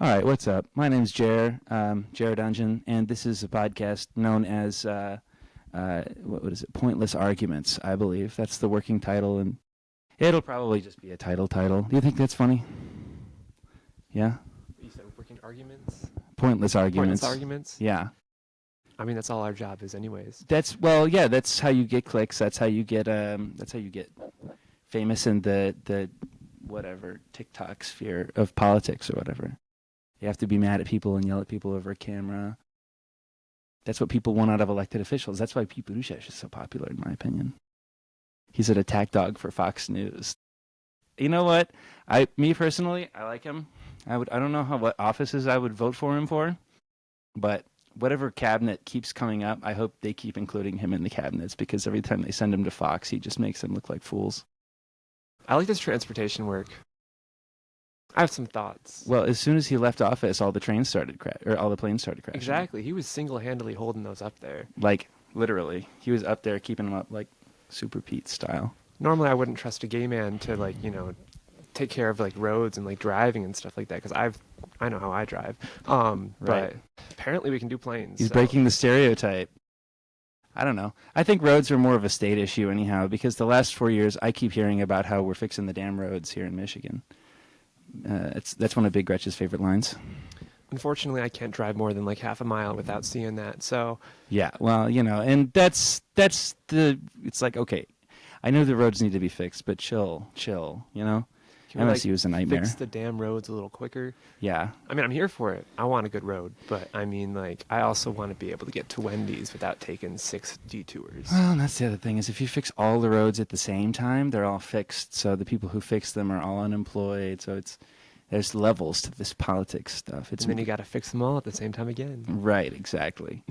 All right, what's up? My name's Jared Dungeon, and this is a podcast known as what is it? Pointless Arguments, I believe. That's the working title, and it'll probably just be a title. Do you think that's funny? Yeah? You said working arguments? Pointless Arguments. Pointless arguments? Yeah. I mean, that's all our job is anyways. That's how you get clicks. That's how you get famous in the whatever TikTok sphere of politics or whatever. You have to be mad at people and yell at people over a camera. That's what people want out of elected officials. That's why Pete Buttigieg is so popular, in my opinion. He's an attack dog for Fox News. You know what? Me personally, I like him. I don't know what offices I would vote for him for, but whatever cabinet keeps coming up, I hope they keep including him in the cabinets, because every time they send him to Fox, he just makes them look like fools. I like this transportation work. I have some thoughts. Well, as soon as he left office, all the planes started crashing. Exactly. He was single-handedly holding those up there. Like, literally. He was up there keeping them up like Super Pete style. Normally, I wouldn't trust a gay man to, take care of, roads and, driving and stuff like that, because I know how I drive. Right. But apparently we can do planes. He's breaking the stereotype. I don't know. I think roads are more of a state issue anyhow, because the last 4 years, I keep hearing about how we're fixing the damn roads here in Michigan. That's one of Big Gretch's favorite lines. Unfortunately, I can't drive more than half a mile without seeing that. So yeah, well, and it's like, okay, I know the roads need to be fixed, but chill, MSU is a nightmare. Fix the damn roads a little quicker. Yeah. I mean, I'm here for it. I want a good road, but I mean, I also want to be able to get to Wendy's without taking 6 detours. Well, that's the other thing, is if you fix all the roads at the same time, they're all fixed. So the people who fix them are all unemployed. So there's levels to this politics stuff. And then you got to fix them all at the same time again. Right, exactly.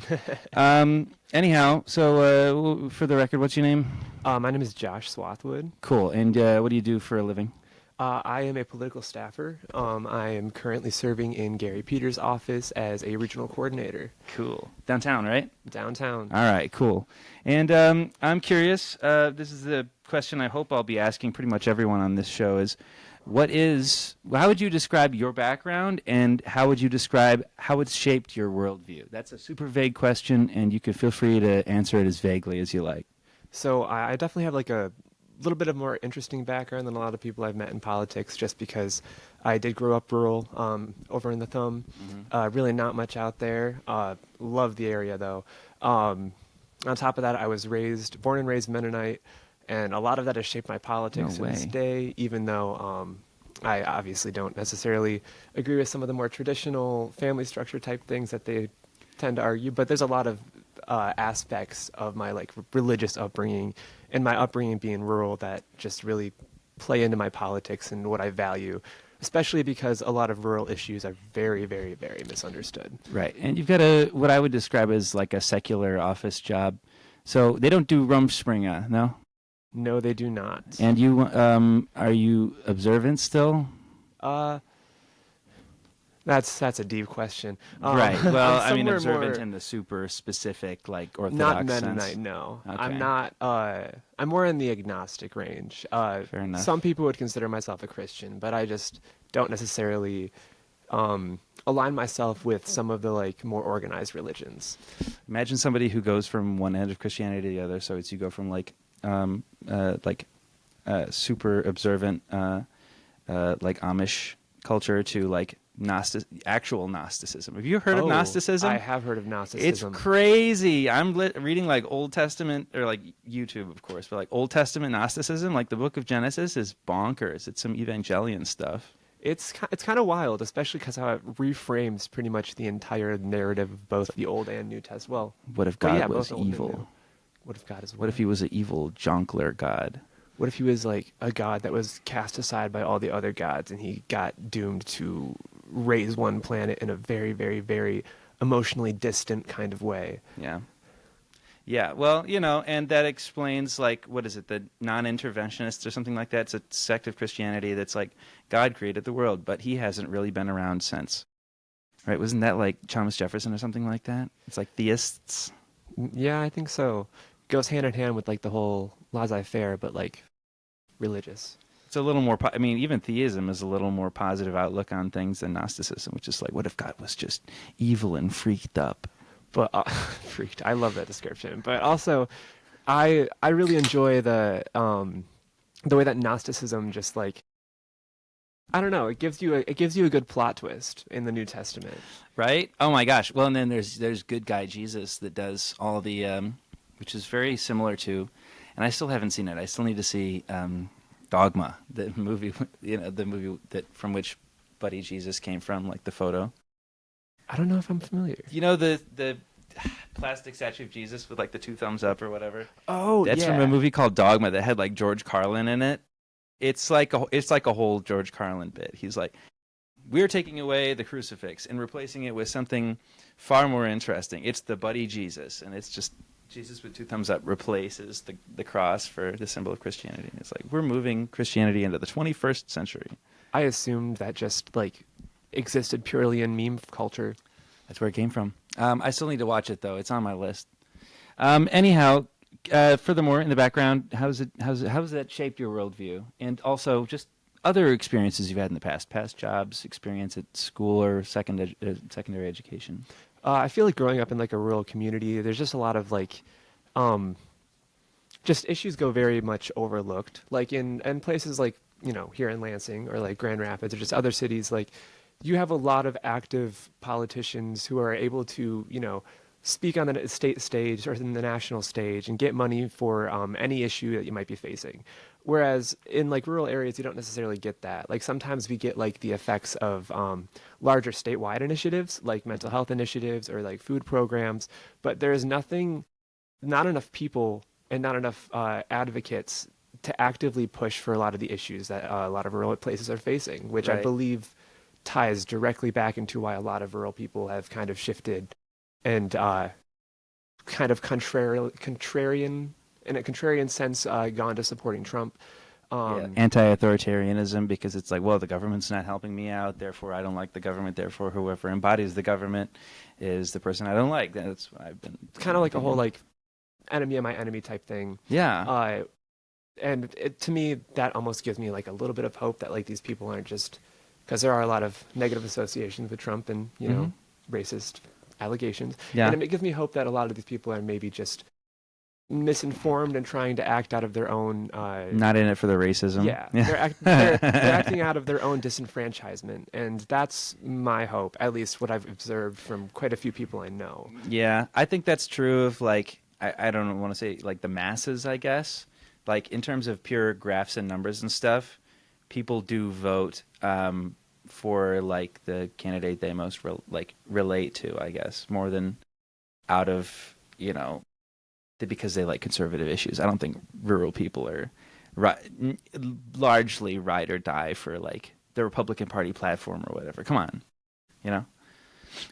Anyhow, so for the record, what's your name? My name is Josh Swathwood. Cool. And what do you do for a living? I am a political staffer. I am currently serving in Gary Peters' office as a regional coordinator. Cool. Downtown, right? Downtown. All right, cool. And I'm curious, this is the question I hope I'll be asking pretty much everyone on this show is, how would you describe your background, and how would you describe how it's shaped your worldview? That's a super vague question, and you can feel free to answer it as vaguely as you like. So I definitely have a little bit of more interesting background than a lot of people I've met in politics, just because I did grow up rural over in the Thumb. Mm-hmm. Really not much out there. Love the area, though. On top of that, I was born and raised Mennonite, and a lot of that has shaped my politics to this day, even though I obviously don't necessarily agree with some of the more traditional family structure type things that they tend to argue, but there's a lot of aspects of my religious upbringing and my upbringing being rural that just really play into my politics and what I value, especially because a lot of rural issues are very, very, very misunderstood. Right. And you've got what I would describe as a secular office job. So they don't do Rumspringa, no? No, they do not. And you are you observant still? That's a deep question. Right. Well, I mean, observant in the super specific, Orthodox not Mennonite, sense. no. Okay. I'm not. I'm more in the agnostic range. Fair enough. Some people would consider myself a Christian, but I just don't necessarily align myself with some of the more organized religions. Imagine somebody who goes from one end of Christianity to the other. So you go from super observant, Amish culture to actual Gnosticism. Have you heard of Gnosticism? I have heard of Gnosticism. It's crazy. I'm reading Old Testament, or YouTube, of course, but Old Testament Gnosticism, the Book of Genesis, is bonkers. It's some Evangelion stuff. It's kind of wild, especially because how it reframes pretty much the entire narrative of both the Old and New Testament. Well, what if God was evil? What if God is? What if he was an evil jonkler god? What if he was a god that was cast aside by all the other gods, and he got doomed to raise one planet in a very, very, very emotionally distant kind of way? Yeah. Yeah, well, and that explains, what is it, the non-interventionists or something like that? It's a sect of Christianity that's God created the world, but he hasn't really been around since. Right? Wasn't that Thomas Jefferson or something like that? It's theists. Yeah, I think so. Goes hand in hand with the whole laissez-faire, but religious. It's a little more. I mean, even theism is a little more positive outlook on things than Gnosticism, which is like, what if God was just evil and freaked up? But freaked. I love that description. But also, I really enjoy the way that Gnosticism just like I don't know. It gives you a good plot twist in the New Testament. Right? Oh my gosh. Well, and then there's good guy Jesus that does all the which is very similar to, and I still haven't seen it. I still need to see Dogma, the movie, the movie that from which Buddy Jesus came from, like the photo. I don't know if I'm familiar. You know the plastic statue of Jesus with like the two thumbs up or whatever. Oh, That's yeah. from a movie called Dogma that had like George Carlin in it. It's like a whole George Carlin bit. He's like, we're taking away the crucifix and replacing it with something far more interesting. It's the Buddy Jesus, and it's just Jesus with two thumbs up replaces the cross for the symbol of Christianity. And it's like, we're moving Christianity into the 21st century. I assumed that just like existed purely in meme culture. That's where it came from. I still need to watch it though. It's on my list. Anyhow, furthermore, in the background, how's that shaped your worldview, and also just other experiences you've had in the past jobs, experience at school or secondary education? I feel like growing up in like a rural community, there's just a lot of like, just issues go very much overlooked. Like in places like here in Lansing or like Grand Rapids or just other cities, like you have a lot of active politicians who are able to speak on the state stage or in the national stage and get money for any issue that you might be facing. Whereas in like rural areas, you don't necessarily get that. Like sometimes we get like the effects of larger statewide initiatives, like mental health initiatives or like food programs, but there is not enough people and not enough advocates to actively push for a lot of the issues that a lot of rural places are facing, which I Right. believe ties directly back into why a lot of rural people have kind of shifted and kind of contrarian in a contrarian sense gone to supporting Trump. Yeah. Anti-authoritarianism, because it's like, well, the government's not helping me out, therefore I don't like the government, therefore whoever embodies the government is the person I don't like. That's what I've been. It's kind of like a whole like enemy of my enemy type thing. Yeah. And to me, that almost gives me like a little bit of hope that like these people aren't just because there are a lot of negative associations with Trump and racist allegations. Yeah. And it gives me hope that a lot of these people are maybe just misinformed and trying to act out of their own Not in it for the racism. yeah, they're acting out of their own disenfranchisement, and that's my hope, at least what I've observed from quite a few people I know. Yeah, I think that's true of like I don't want to say like the masses, I guess. Like in terms of pure graphs and numbers and stuff, people do vote for like the candidate they most relate to, I guess, more than out of because they like conservative issues. I don't think rural people are largely ride or die for like the Republican Party platform or whatever. Come on,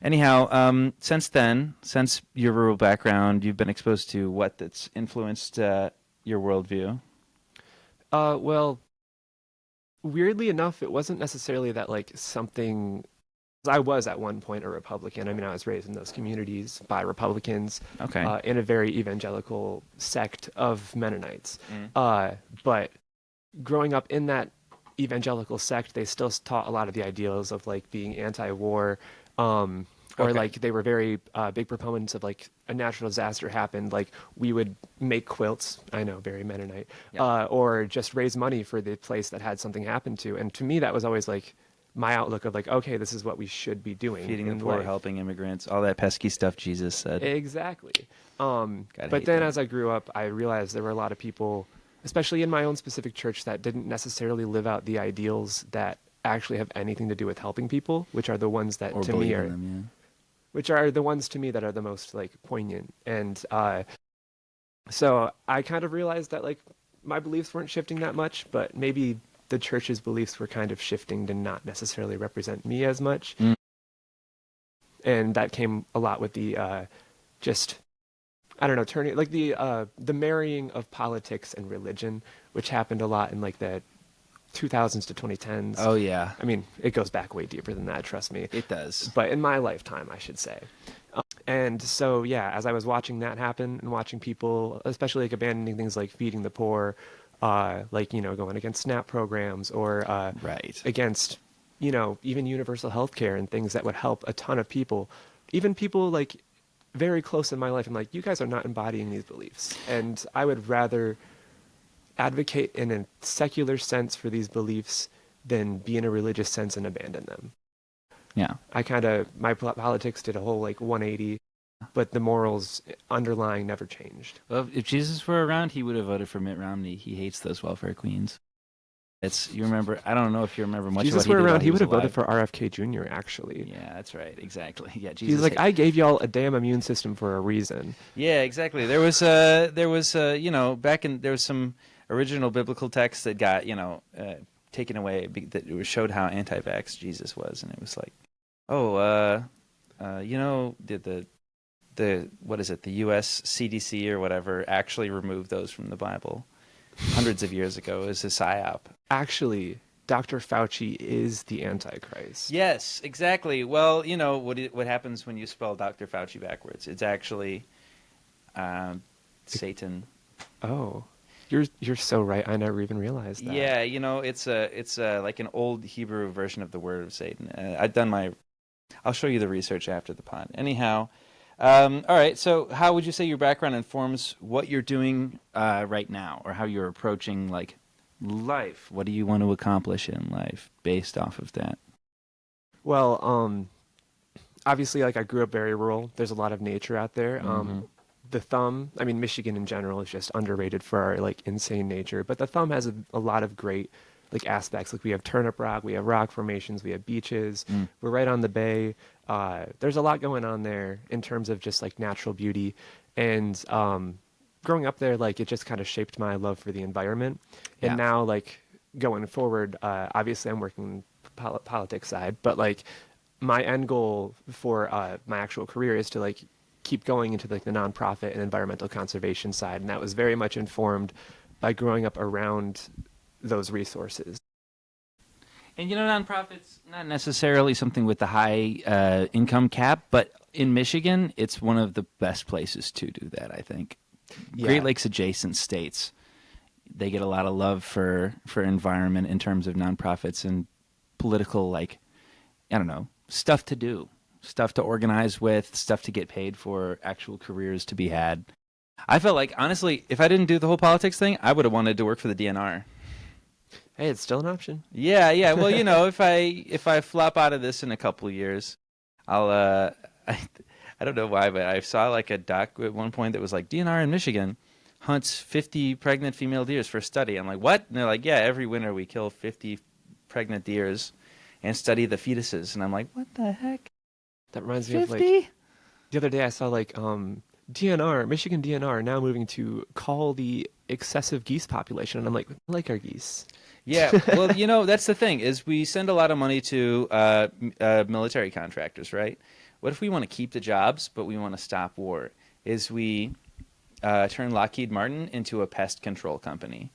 Anyhow, since your rural background, you've been exposed to what that's influenced your worldview? Well, weirdly enough, it wasn't necessarily that like something. I was at one point a Republican. I mean, I was raised in those communities by Republicans Okay. in a very evangelical sect of Mennonites. But growing up in that evangelical sect, they still taught a lot of the ideals of like being anti-war, or like they were very big proponents of like a natural disaster happened, like we would make quilts. I know, very Mennonite, or just raise money for the place that had something happen to. And to me, that was always like my outlook of like, okay, this is what we should be doing. Feeding the poor, life. helping immigrants, all that pesky stuff Jesus said. Exactly. But then that. as I grew up, I realized there were a lot of people, especially in my own specific church, that didn't necessarily live out the ideals that actually have anything to do with helping people, which are the ones that Or to me are, them, which are the ones to me that are the most like poignant. And so I kind of realized that like my beliefs weren't shifting that much, but maybe the church's beliefs were kind of shifting to not necessarily represent me as much. And that came a lot with the turning like the marrying of politics and religion, which happened a lot in like the 2000s to 2010s. Oh yeah. I mean, it goes back way deeper than that, trust me. It does. But in my lifetime, I should say. And so, yeah, as I was watching that happen and watching people, especially like abandoning things like feeding the poor, like, going against SNAP programs or Right. against, even universal health care and things that would help a ton of people, even people like very close in my life. I'm like, you guys are not embodying these beliefs. And I would rather advocate in a secular sense for these beliefs than be in a religious sense and abandon them. Yeah. My politics did a whole like 180, but the morals underlying never changed. Well, if Jesus were around, he would have voted for Mitt Romney. He hates those welfare queens. You remember, I don't know if you remember much of what Jesus he were did while around, he would was have voted alive. for RFK Jr. actually. Yeah, that's right. Exactly. Yeah, He's Jesus. like, I gave y'all a damn immune system for a reason. Yeah, exactly. Back in there was some original biblical text that got, taken away that showed how anti-vax Jesus was, and it was like, the what is it? The U.S. CDC or whatever actually removed those from the Bible hundreds of years ago as a psyop. Actually, Dr. Fauci is the Antichrist. Yes, exactly. Well, what happens when you spell Dr. Fauci backwards? It's actually Satan. Oh, you're so right. I never even realized that. Yeah, it's like an old Hebrew version of the word of Satan. I'll show you the research after the pod. Anyhow, all right. So, how would you say your background informs what you're doing right now, or how you're approaching like life? What do you want to accomplish in life based off of that? Well, obviously, like I grew up very rural. There's a lot of nature out there. The Thumb, I mean, Michigan in general is just underrated for our like insane nature, but the Thumb has a lot of great like aspects. Like we have Turnip Rock, we have rock formations, we have beaches. We're right on the bay. There's a lot going on there in terms of just like natural beauty, and growing up there, like it just kind of shaped my love for the environment. And Yeah. now, like going forward, obviously I'm working politics side, but like my end goal for my actual career is to like keep going into like the nonprofit and environmental conservation side, and that was very much informed by growing up around those resources. And nonprofits not necessarily something with the high income cap, but in Michigan, it's one of the best places to do that. I think Great Lakes adjacent states, they get a lot of love for environment in terms of nonprofits and political, like, I don't know, stuff to do, stuff to organize with, stuff to get paid for, actual careers to be had. I felt like, honestly, if I didn't do the whole politics thing, I would have wanted to work for the DNR. Hey, it's still an option. Yeah. Well, if I flop out of this in a couple of years, I'll I don't know why, but I saw like a doc at one point that was like DNR in Michigan hunts 50 pregnant female deers for study. I'm like, what? And they're like, yeah, every winter we kill 50 pregnant deers and study the fetuses. And I'm like, what the heck? That reminds 50? me of like the other day I saw like DNR, Michigan DNR now moving to call the excessive geese population, and I'm like, I like our geese. Yeah, well, that's the thing is we send a lot of money to military contractors, right? What if we want to keep the jobs, but we want to stop war? Is we turn Lockheed Martin into a pest control company,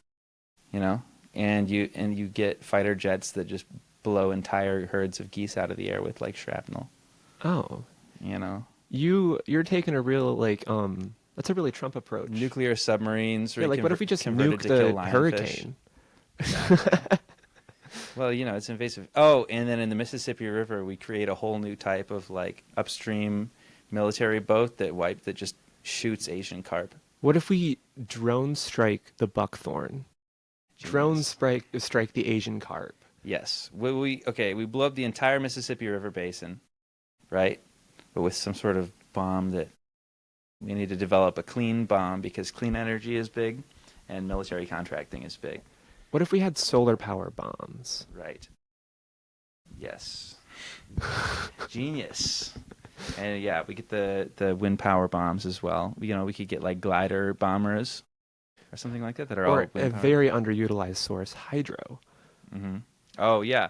and you get fighter jets that just blow entire herds of geese out of the air with like shrapnel. Oh, You're taking a real like that's a really Trump approach. Nuclear submarines. Yeah, like what if we just converted nuke to the kill lionfish? hurricane? Well, it's invasive. Oh, and then in the Mississippi River, we create a whole new type of like upstream military boat that just shoots Asian carp. What if we drone strike the buckthorn? Drone strike the Asian carp. Yes. We blow up the entire Mississippi River basin, right? But with some sort of bomb that we need to develop a clean bomb because clean energy is big and military contracting is big. What if we had solar power bombs? Right. Yes. Genius. And yeah, we get the wind power bombs as well. We could get like glider bombers or something like that are all or wind a powered. very underutilized source, hydro. Mm-hmm. Oh yeah.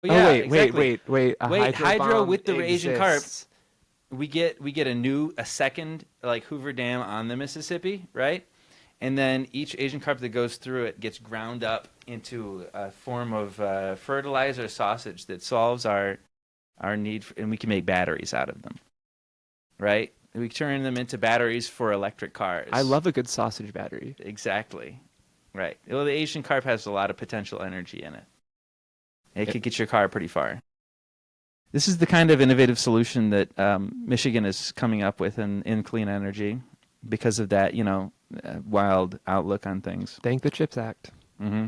Wait! Hydro with the Asian carp. exists. We get a second like Hoover Dam on the Mississippi, right? And then each Asian carp that goes through it gets ground up into a form of fertilizer sausage that solves our need, and we can make batteries out of them, right? We turn them into batteries for electric cars. I love a good sausage battery. Exactly. Right. Well, the Asian carp has a lot of potential energy in it. It could get your car pretty far. This is the kind of innovative solution that Michigan is coming up with in clean energy because of that, wild outlook on things. Thank the CHIPS Act. Mm-hmm.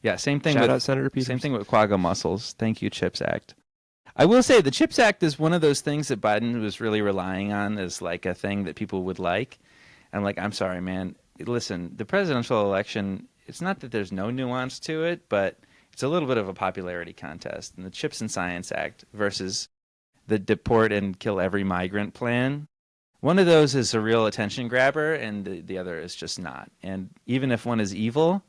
Yeah, same thing Shout with out Senator Peters. Same thing with Quagga mussels. Thank you, CHIPS Act. I will say the CHIPS Act is one of those things that Biden was really relying on as like a thing that people would like. And I'm sorry, man. Listen, the presidential election, it's not that there's no nuance to it, but it's a little bit of a popularity contest. And the CHIPS and Science Act versus the deport and kill every migrant plan. One of those is a real attention grabber, and the other is just not. And even if one is evil,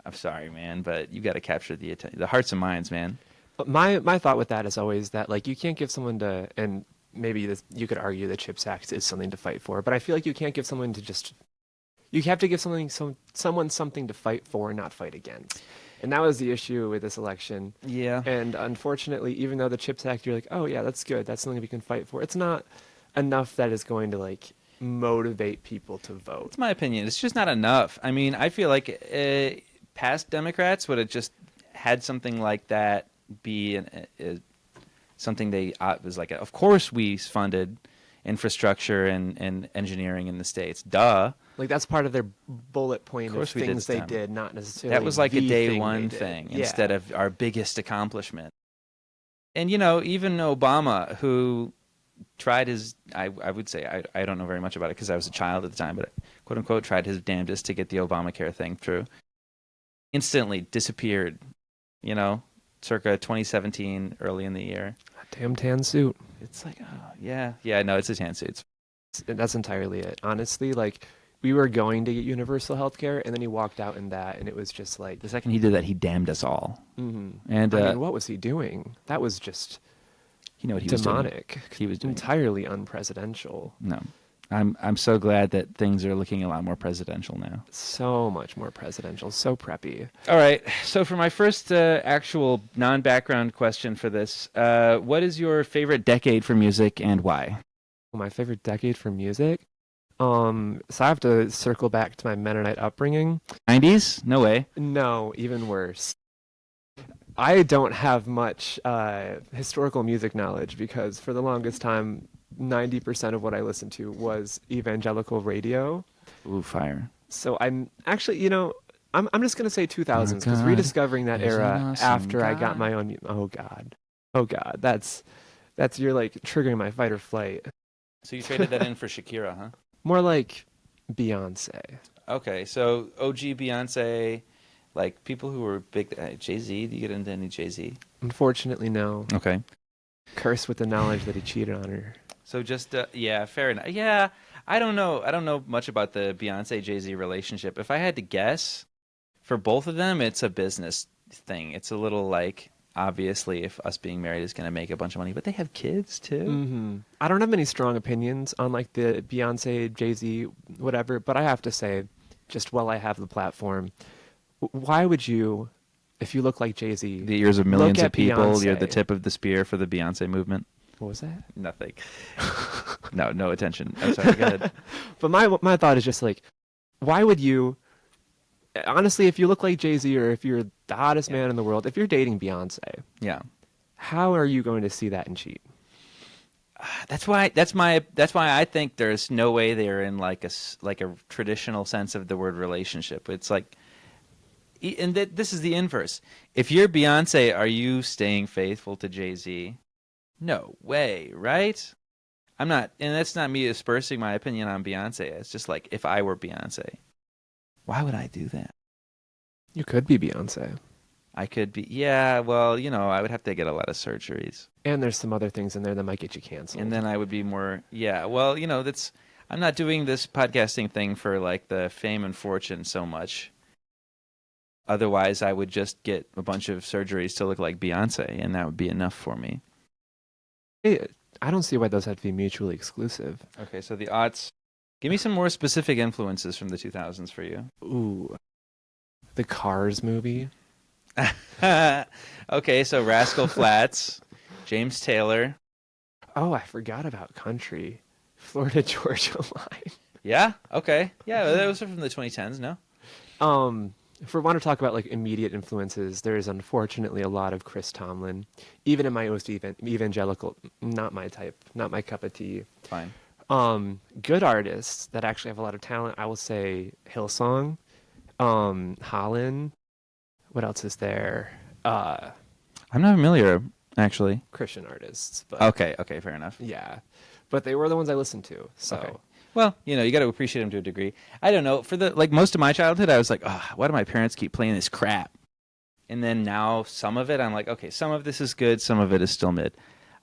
I'm sorry, man, but you got to capture the hearts and minds, man. But my thought with that is always that like you can't give someone to, and maybe you could argue the CHIPS Act is something to fight for, but I feel like you can't give someone to just. You have to give someone something to fight for, not fight against. And that was the issue with this election. Yeah. And unfortunately, even though the CHIPS Act, you're like, oh yeah, that's good. That's something we can fight for. It's not enough that is going to like motivate people to vote. It's my opinion. It's just not enough. I mean, I feel like past Democrats would have just had something like that be something they was like, of course we funded infrastructure and engineering in the states. Duh. Like that's part of their bullet point of things they did, not necessarily. That was like a day one thing instead of our biggest accomplishment. And even Obama, who tried his, I would say, I don't know very much about it because I was a child at the time, but quote unquote tried his damnedest to get the Obamacare thing through. Instantly disappeared, circa 2017, early in the year. A damn tan suit. It's like, oh, yeah, no, it's a tan suit. That's entirely it. Honestly, like we were going to get universal health care, and then he walked out in that, and it was just like the second he did that, he damned us all. Mm-hmm. And I mean, what was he doing? That was just what he demonic. Was doing. He was doing entirely unpresidential. No. I'm so glad that things are looking a lot more presidential now. So much more presidential, so preppy. All right. So for my first actual non-background question for this, what is your favorite decade for music and why? My favorite decade for music? So I have to circle back to my Mennonite upbringing. 90s? No way. No, even worse. I don't have much historical music knowledge because for the longest time, 90% of what I listened to was evangelical radio. Ooh, fire. So I'm actually, I'm just going to say 2000s because rediscovering that era awesome after God. I got my own. Oh God, that's you're like triggering my fight or flight. So you traded that in for Shakira, huh? More like Beyonce. Okay, so OG Beyonce, like people who were big. Jay-Z, do you get into any Jay-Z? Unfortunately, no. Okay. Cursed with the knowledge that he cheated on her. So just yeah, fair enough. Yeah, I don't know much about the Beyonce Jay-Z relationship. If I had to guess, for both of them, it's a business thing. It's a little like obviously if us being married is going to make a bunch of money, but they have kids too. Mm-hmm. I don't have any strong opinions on like the Beyonce, Jay-Z, whatever, but I have to say, just while I have the platform, why would you, if you look like Jay-Z, the ears of millions of people, Beyonce. You're the tip of the spear for the Beyonce movement. What was that? Nothing. No attention. I'm sorry, go ahead. But my thought is just like, why would you, honestly, if you look like Jay-Z or if you're the hottest man in the world, if you're dating Beyonce, yeah, how are you going to see that and cheat? That's why I think there's no way they're in like a traditional sense of the word relationship. It's like, and this is the inverse. If you're Beyonce, are you staying faithful to Jay-Z? No way, right? I'm not, and that's not me dispersing my opinion on Beyonce. It's just like, if I were Beyonce, why would I do that? You could be Beyonce. I could be, yeah, well, I would have to get a lot of surgeries. And there's some other things in there that might get you canceled. And then I would be more, yeah, well, I'm not doing this podcasting thing for like the fame and fortune so much. Odds I would just get a bunch of surgeries to look like Beyonce, and that would be enough for me. Hey, I don't see why those have to be mutually exclusive. Okay, so the aughts. Give me some more specific influences from the 2000s for you. Ooh. The Cars movie. Okay, so Rascal Flatts, James Taylor. Oh, I forgot about country. Florida Georgia Line. Yeah, okay. Yeah, those are from the 2010s, no? if we want to talk about like immediate influences, there is unfortunately a lot of Chris Tomlin, even in my most evangelical, not my type, not my cup of tea. Fine. Good artists that actually have a lot of talent. I will say Hillsong, Holland. What else is there? I'm not familiar, actually. Christian artists, but Okay, fair enough. yeah, but they were the ones I listened to. So Okay. Well, you got to appreciate them to a degree. I don't know. For most of my childhood, I was like, oh, why do my parents keep playing this crap? And then now some of it, I'm like, okay, some of this is good, some of it is still mid.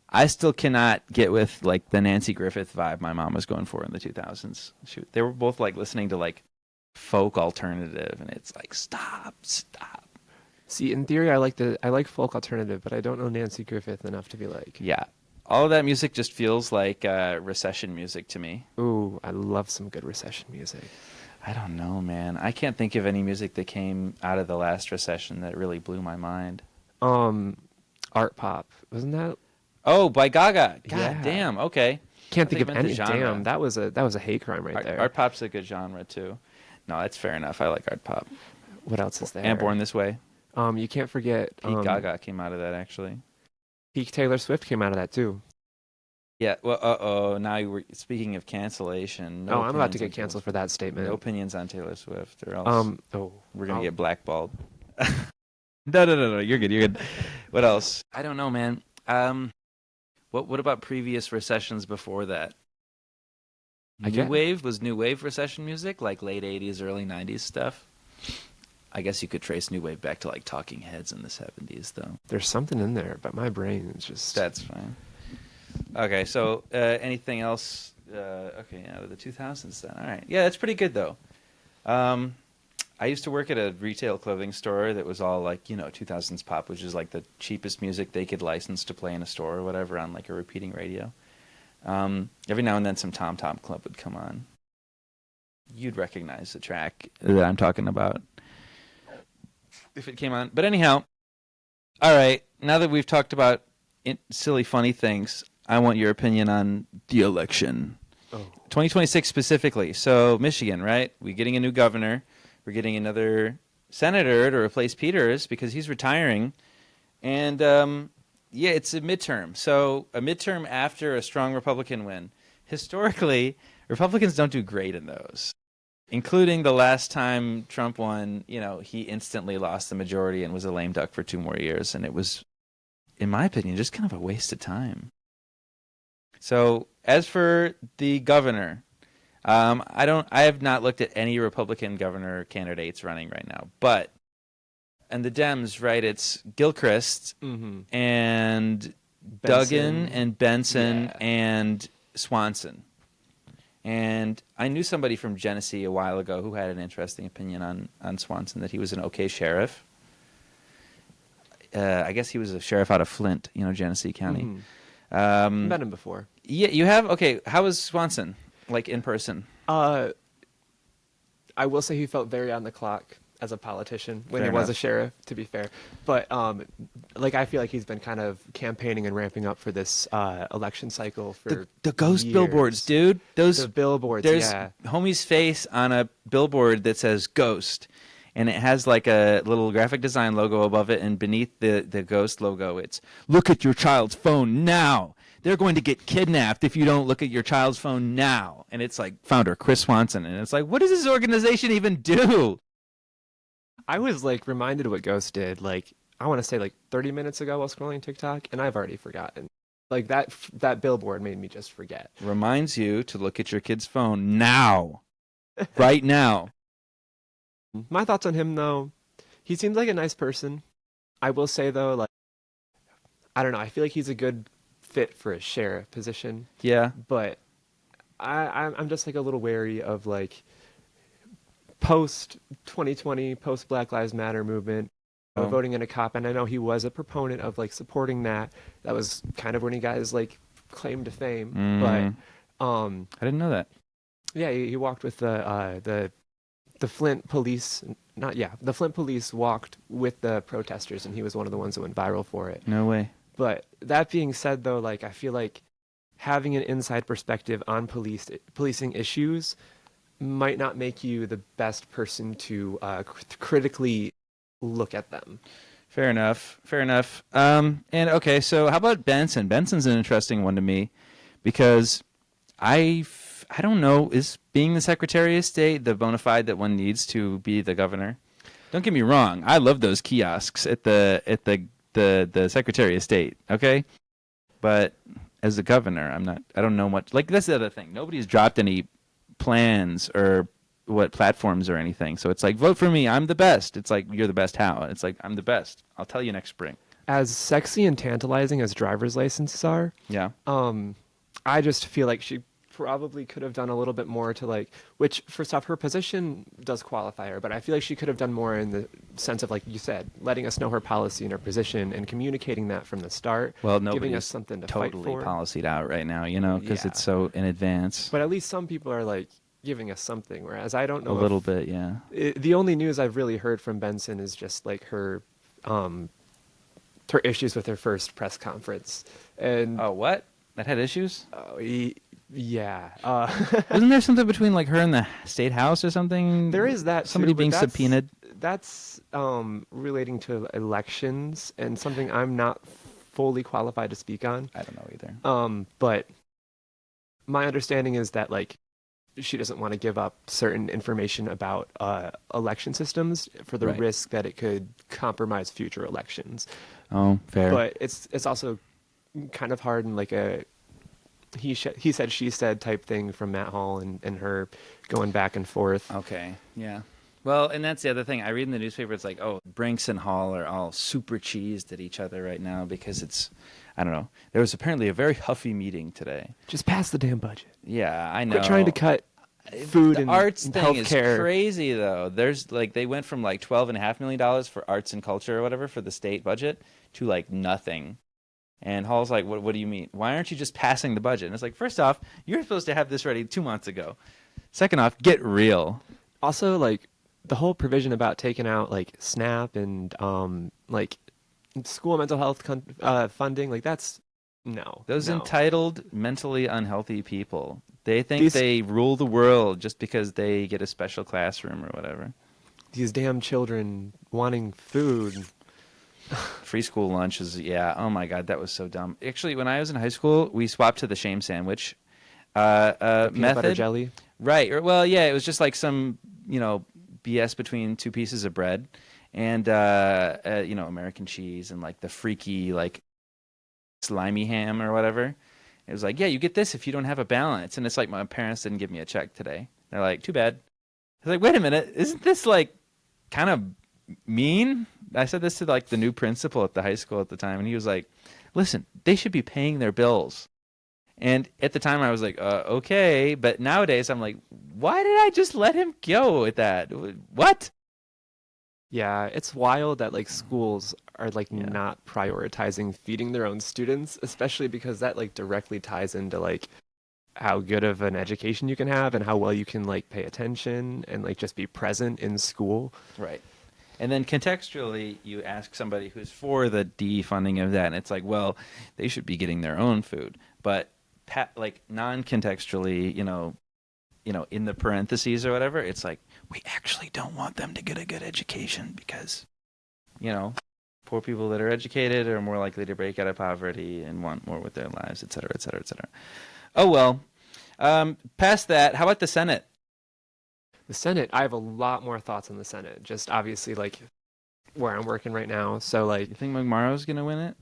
I still cannot get with like the Nancy Griffith vibe my mom was going for in the 2000s. Shoot, they were both like listening to like folk alternative, and it's like stop. see, in theory, I like folk alternative, but I don't know Nancy Griffith enough to be like, Yeah, all of that music just feels like recession music to me. ooh, I love some good recession music. I don't know, man. I can't think of any music that came out of the last recession that really blew my mind. Art pop, wasn't that? Oh, by Gaga. God Yeah. damn. Okay. Can't I think of meant the any. genre. Damn, that was a hate crime right there. Art pop's a good genre too. No, that's fair enough. I like art pop. What else is there? And Born This Way. You can't forget. Pete Gaga came out of that actually. Peak Taylor Swift came out of that too. Yeah. Well, now you were speaking of cancellation. No I'm about to opinions get on canceled for Taylor that statement. No opinions on Taylor Swift, or else we're gonna I'll- get blackballed. No. You're good. What else? I don't know, man. What about previous recessions before that? New wave? Was new wave recession music, like late 80s, early 90s stuff? I guess you could trace new wave back to like Talking Heads in the 70s, though. There's something in there, but my brain is just. That's fine. Okay, so anything else? Okay, out of the 2000s then. All right. Yeah, that's pretty good, though. I used to work at a retail clothing store that was all like, 2000s pop, which is like the cheapest music they could license to play in a store or whatever on like a repeating radio. Every now and then some Tom Tom Club would come on. You'd recognize the track that I'm talking about if it came on. But anyhow, all right, now that we've talked about silly, funny things, I want your opinion on the election. Oh. 2026 specifically. So Michigan, right? We're getting a new governor. We're getting another senator to replace Peters because he's retiring. And, yeah, it's a midterm. So a midterm after a strong Republican win. Historically, Republicans don't do great in those, including the last time Trump won. He instantly lost the majority and was a lame duck for 2 more years. And it was, in my opinion, just kind of a waste of time. So as for the governor, I have not looked at any Republican governor candidates running right now, and the Dems, right? It's Gilchrist and Duggan and Benson and Swanson. And I knew somebody from Genesee a while ago who had an interesting opinion on Swanson, that he was an okay sheriff. I guess he was a sheriff out of Flint, Genesee County. Met him before. Yeah, you have? Okay, how was Swanson, like in person? I will say he felt very on the clock as a politician when Fair he was enough. a sheriff, to be fair. But I feel like he's been kind of campaigning and ramping up for this election cycle for The ghost years. billboards, dude. The billboards, There's yeah. homie's face on a billboard that says ghost, and it has like a little graphic design logo above it, and beneath the ghost logo, it's "Look at your child's phone now. They're going to get kidnapped if you don't look at your child's phone now." And it's like founder Chris Swanson, and it's like, what does this organization even do? I was like reminded of what Ghost did, like I want to say like 30 minutes ago while scrolling TikTok, and I've already forgotten. Like that billboard made me just forget. Reminds you to look at your kid's phone now, right now. My thoughts on him, though, he seems like a nice person. I will say, though, like, I don't know, I feel like he's a good fit for a sheriff position, Yeah. but I'm just like a little wary of like post 2020, post Black Lives Matter movement, voting in a cop, and I know he was a proponent of like supporting that. That was kind of when he got his like claim to fame, but I didn't know that. yeah, he walked with the Flint police. The Flint police walked with the protesters, and he was one of the ones that went viral for it. No way. But that being said, though, like I feel like having an inside perspective on policing issues might not make you the best person to critically look at them. Fair enough. Fair enough. And okay, so how about Benson? Benson's an interesting one to me because I don't know, is being the Secretary of State the bona fide that one needs to be the governor? Don't get me wrong. I love those kiosks at the Secretary of State, okay? But as a governor, I don't know much. Like, that's the other thing. Nobody's dropped any plans or platforms or anything. So it's like, vote for me. I'm the best. It's like, you're the best how? It's like, I'm the best. I'll tell you next spring. As sexy and tantalizing as driver's licenses are, Yeah. I just feel like she probably could have done a little bit more to like, which first off, her position does qualify her, but I feel like she could have done more in the sense of, like you said, letting us know her policy and her position and communicating that from the start. Well, giving nobody's us something to totally fight for. policied out right now, because Yeah. it's so in advance. But at least some people are like giving us something, whereas I don't know A little bit, yeah. the only news I've really heard from Benson is just like her issues with her first press conference. And Oh, what? That had issues? yeah. Wasn't there something between like her and the state house or something? There is that somebody too, but being that's- subpoenaed. That's relating to elections and something I'm not fully qualified to speak on. I don't know either. But my understanding is that like she doesn't want to give up certain information about election systems for the Right. risk that it could compromise future elections. Oh, fair. But it's also kind of hard in like a he said she said type thing from Matt Hall and her going back and forth. Okay, yeah. Well, and that's the other thing. I read in the newspaper, it's like, oh, Brinks and Hall are all super cheesed at each other right now because it's, I don't know. There was apparently a very huffy meeting today. Just pass the damn budget. Yeah, I know. Quit trying to cut food the and arts and thing is healthcare. crazy though. There's like they went from like $12.5 million for arts and culture or whatever for the state budget to like nothing. And Hall's like, what do you mean? Why aren't you just passing the budget? And it's like, first off, you're supposed to have this ready 2 months ago. Second off, get real. Also, like the whole provision about taking out like SNAP and like school mental health funding, like that's no. Those no. entitled, mentally unhealthy people, they think These- they rule the world just because they get a special classroom or whatever. These damn children wanting food. Free school lunches, yeah. Oh my God, that was so dumb. Actually, when I was in high school, we swapped to the shame sandwich Peanut method. butter jelly. Right. Well, yeah, it was just like some, BS between two pieces of bread and, American cheese and like the freaky, like slimy ham or whatever. It was like, yeah, you get this if you don't have a balance. And it's like, my parents didn't give me a check today. They're like, too bad. I was like, wait a minute. Isn't this like kind of mean? I said this to like the new principal at the high school at the time. And he was like, listen, they should be paying their bills. And at the time I was like, okay. But nowadays I'm like, why did I just let him go with that? What? Yeah, it's wild that like schools are like Yeah. not prioritizing feeding their own students, especially because that like directly ties into like how good of an education you can have and how well you can like pay attention and like just be present in school. Right. And then contextually, you ask somebody who's for the defunding of that, and it's like, well, they should be getting their own food. But like non-contextually, in the parentheses or whatever, it's like, we actually don't want them to get a good education because, poor people that are educated are more likely to break out of poverty and want more with their lives, et cetera, et cetera, et cetera. Oh, well. Past that, how about the Senate? The Senate, I have a lot more thoughts on the Senate, just obviously like where I'm working right now. So like You think McMorrow's going to win it?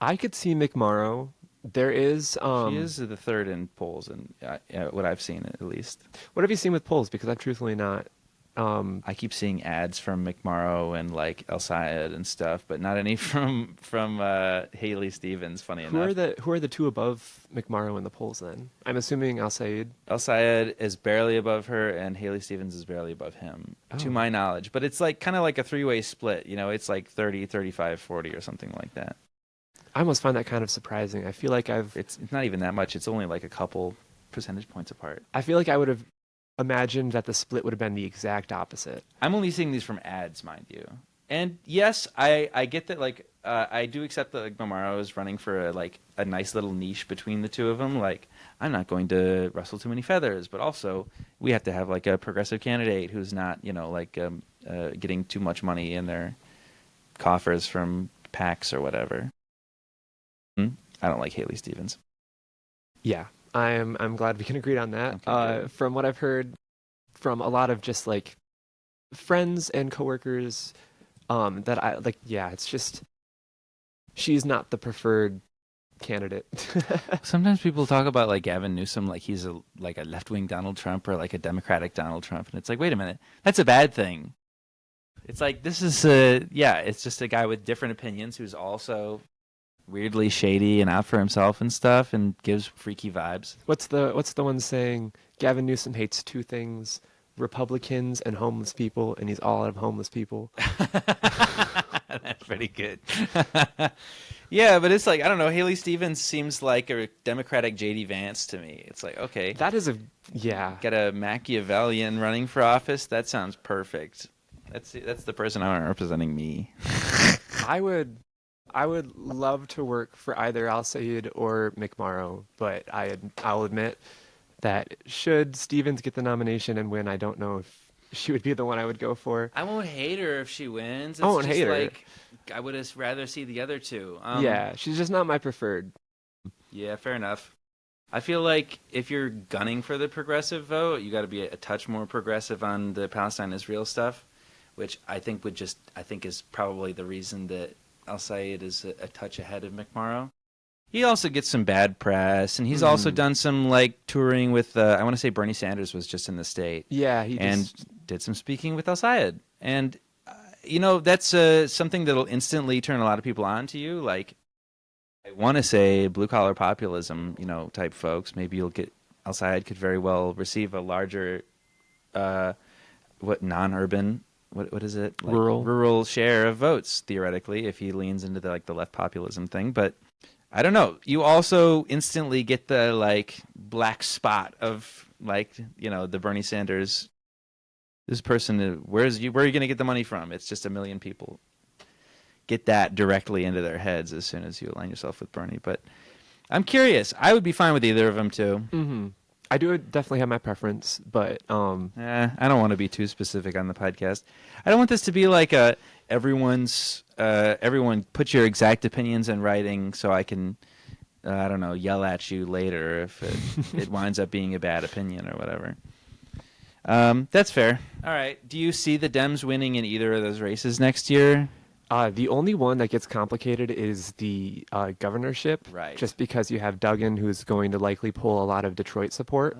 I could see McMorrow. There is She is the third in polls, and what I've seen at least. what have you seen with polls? Because I've truthfully not I keep seeing ads from McMorrow and like El Sayed and stuff, but not any from Haley Stevens. Funny who enough, are the two above McMorrow in the polls then? I'm assuming Al Sayed. El Sayed is barely above her, and Haley Stevens is barely above him, to Oh. my knowledge. But it's like kind of like a three-way split. It's like 30, 35, 40 or something like that. I almost find that kind of surprising. I feel like It's not even that much. It's only like a couple percentage points apart. I feel like I would have imagined that the split would have been the exact opposite. I'm only seeing these from ads, mind you. And yes, I get that. Like, I do accept that like Mamaro is running for a nice little niche between the two of them. Like, I'm not going to rustle too many feathers, but also we have to have like a progressive candidate who's not, getting too much money in their coffers from PACs or whatever. I don't like Haley Stevens. Yeah, I'm glad we can agree on that. Okay, From what I've heard from a lot of just like friends and coworkers, that I like, yeah, it's just she's not the preferred candidate. Sometimes people talk about like Gavin Newsom like he's a left wing Donald Trump or like a Democratic Donald Trump, and it's like, wait a minute, that's a bad thing. It's like this is it's just a guy with different opinions who's also weirdly shady and out for himself and stuff, and gives freaky vibes. What's the one saying? Gavin Newsom hates two things: Republicans and homeless people, and he's all out of homeless people. That's pretty good. Yeah, but it's like, I don't know. Haley Stevens seems like a Democratic J.D. Vance to me. It's like, okay, That is a yeah. got a Machiavellian running for office. That sounds perfect. That's the person I want representing me. I would love to work for either Al Sayed or McMorrow, but I'll admit that should Stevens get the nomination and win, I don't know if she would be the one I would go for. I won't hate her if she wins. It's I won't just hate her. like I would have rather see the other two. Yeah, she's just not my preferred. Yeah, fair enough. I feel like if you're gunning for the progressive vote, you got to be a touch more progressive on the Palestine-Israel stuff, which I think is probably the reason that Al Sayed is a touch ahead of McMorrow. He also gets some bad press, and he's also done some like touring with. I want to say Bernie Sanders was just in the state. Yeah, and did some speaking with Al Sayed, and that's something that'll instantly turn a lot of people on to you. Like, I want to say blue collar populism, type folks. Maybe you'll get Al Sayed could very well receive a larger, non-urban. What is it? Like, rural share of votes theoretically if he leans into the left populism thing, but. I don't know. You also instantly get the black spot of the Bernie Sanders. This person, where are you going to get the money from? It's just a million people. Get that directly into their heads as soon as you align yourself with Bernie. But I'm curious. I would be fine with either of them too. Mm-hmm. I do definitely have my preference, but I don't want to be too specific on the podcast. I don't want this to be like everyone put your exact opinions in writing so I can I don't know, yell at you later if it winds up being a bad opinion or whatever. That's fair. All right. Do you see the Dems winning in either of those races next year? The only one that gets complicated is the governorship, right? Just because you have Duggan, who's going to likely pull a lot of Detroit support.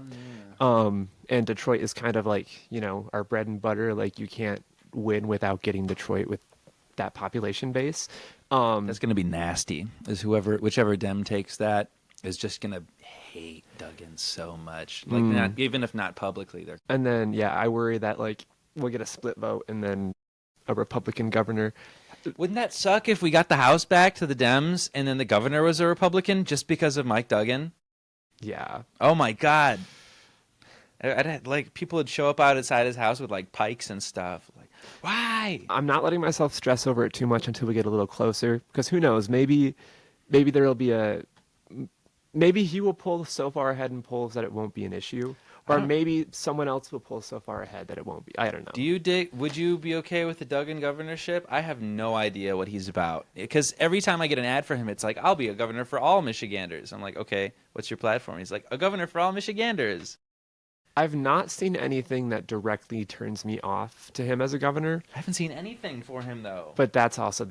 Oh, yeah. And Detroit is kind of like, our bread and butter. Like, you can't win without getting Detroit with that population base. That's going to be nasty. Whichever Dem takes that is just going to hate Duggan so much. Like, not, even if not publicly, they're. And then, I worry that we'll get a split vote and then a Republican governor. Wouldn't that suck if we got the House back to the Dems and then the governor was a Republican just because of Mike Duggan? Yeah. Oh my God. People would show up outside his house with pikes and stuff. Like, why? I'm not letting myself stress over it too much until we get a little closer, because who knows? Maybe there'll be maybe he will pull so far ahead in polls that it won't be an issue. Or maybe someone else will pull so far ahead that it won't be. I don't know. Would you be okay with the Duggan governorship? I have no idea what he's about. Because every time I get an ad for him, it's like, I'll be a governor for all Michiganders. I'm like, okay, what's your platform? He's like, a governor for all Michiganders. I've not seen anything that directly turns me off to him as a governor. I haven't seen anything for him, though. But that's also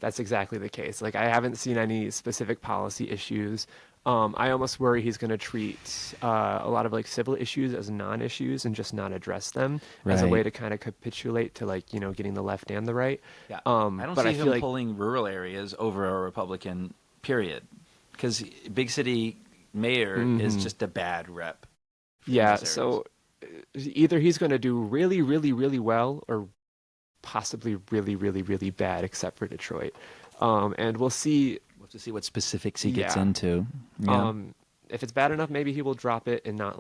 that's exactly the case. I haven't seen any specific policy issues. I almost worry he's going to treat a lot of civil issues as non-issues and just not address them as a way to kind of capitulate to getting the left and the right. Yeah. I don't see him pulling rural areas over a Republican, period. Because big city mayor is just a bad rep. Yeah, so either he's going to do really, really, really well or possibly really, really, really bad, except for Detroit. And we'll see. We'll have to see what specifics he gets into. Yeah. If it's bad enough, maybe he will drop it and not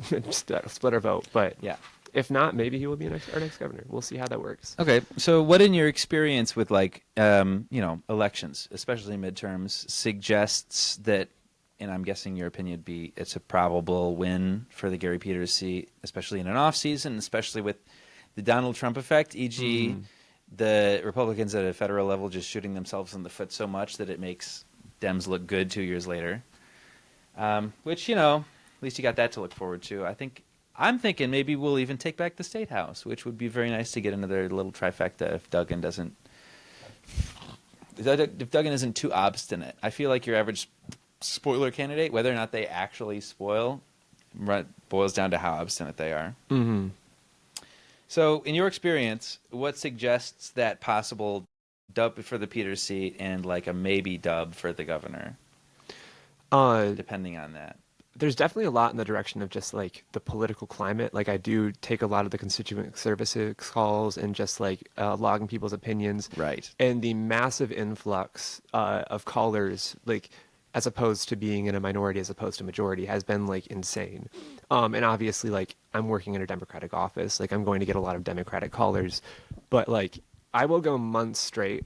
just split our vote. But yeah, If not, maybe he will be our next governor. We'll see how that works. Okay, so what in your experience with like elections, especially midterms, suggests that, and I'm guessing your opinion would be it's a probable win for the Gary Peters seat, especially in an off season, especially with the Donald Trump effect, e.g., the Republicans at a federal level just shooting themselves in the foot so much that it makes Dems look good 2 years later. Which, at least you got that to look forward to. I'm thinking maybe we'll even take back the State House, which would be very nice to get another little trifecta if Duggan isn't too obstinate. I feel like your average spoiler candidate, whether or not they actually spoil, boils down to how obstinate they are. Mm-hmm. So, in your experience, what suggests that possible dub for the Peters seat and like a maybe dub for the governor, depending on that? There's definitely a lot in the direction of just like the political climate. Like I do take a lot of the constituent services calls and just like logging people's opinions. Right. And the massive influx of callers, like as opposed to being in a minority as opposed to majority, has been like insane. And obviously, like I'm working in a Democratic office, like I'm going to get a lot of Democratic callers, but like I will go months straight,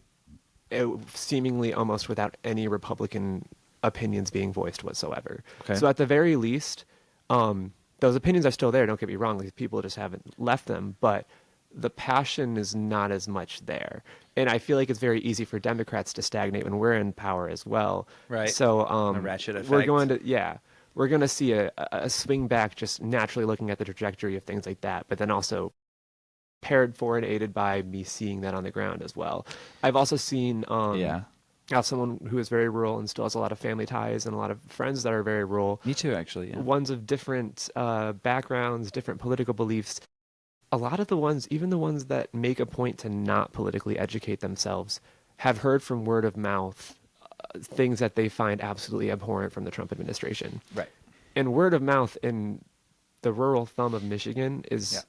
seemingly almost without any Republican opinions being voiced whatsoever. Okay. So at the very least, those opinions are still there. Don't get me wrong; like people just haven't left them, but the passion is not as much there. And I feel like it's very easy for Democrats to stagnate when we're in power as well. Right. So A ratchet effect. we're going to see a swing back just naturally looking at the trajectory of things like that, but then also paired for and aided by me seeing that on the ground as well. I've also seen as someone who is very rural and still has a lot of family ties and a lot of friends that are very rural. Me too, actually. Yeah. Ones of different backgrounds, different political beliefs. A lot of the ones, even the ones that make a point to not politically educate themselves, have heard from word of mouth things that they find absolutely abhorrent from the Trump administration. Right. And word of mouth in the rural thumb of Michigan is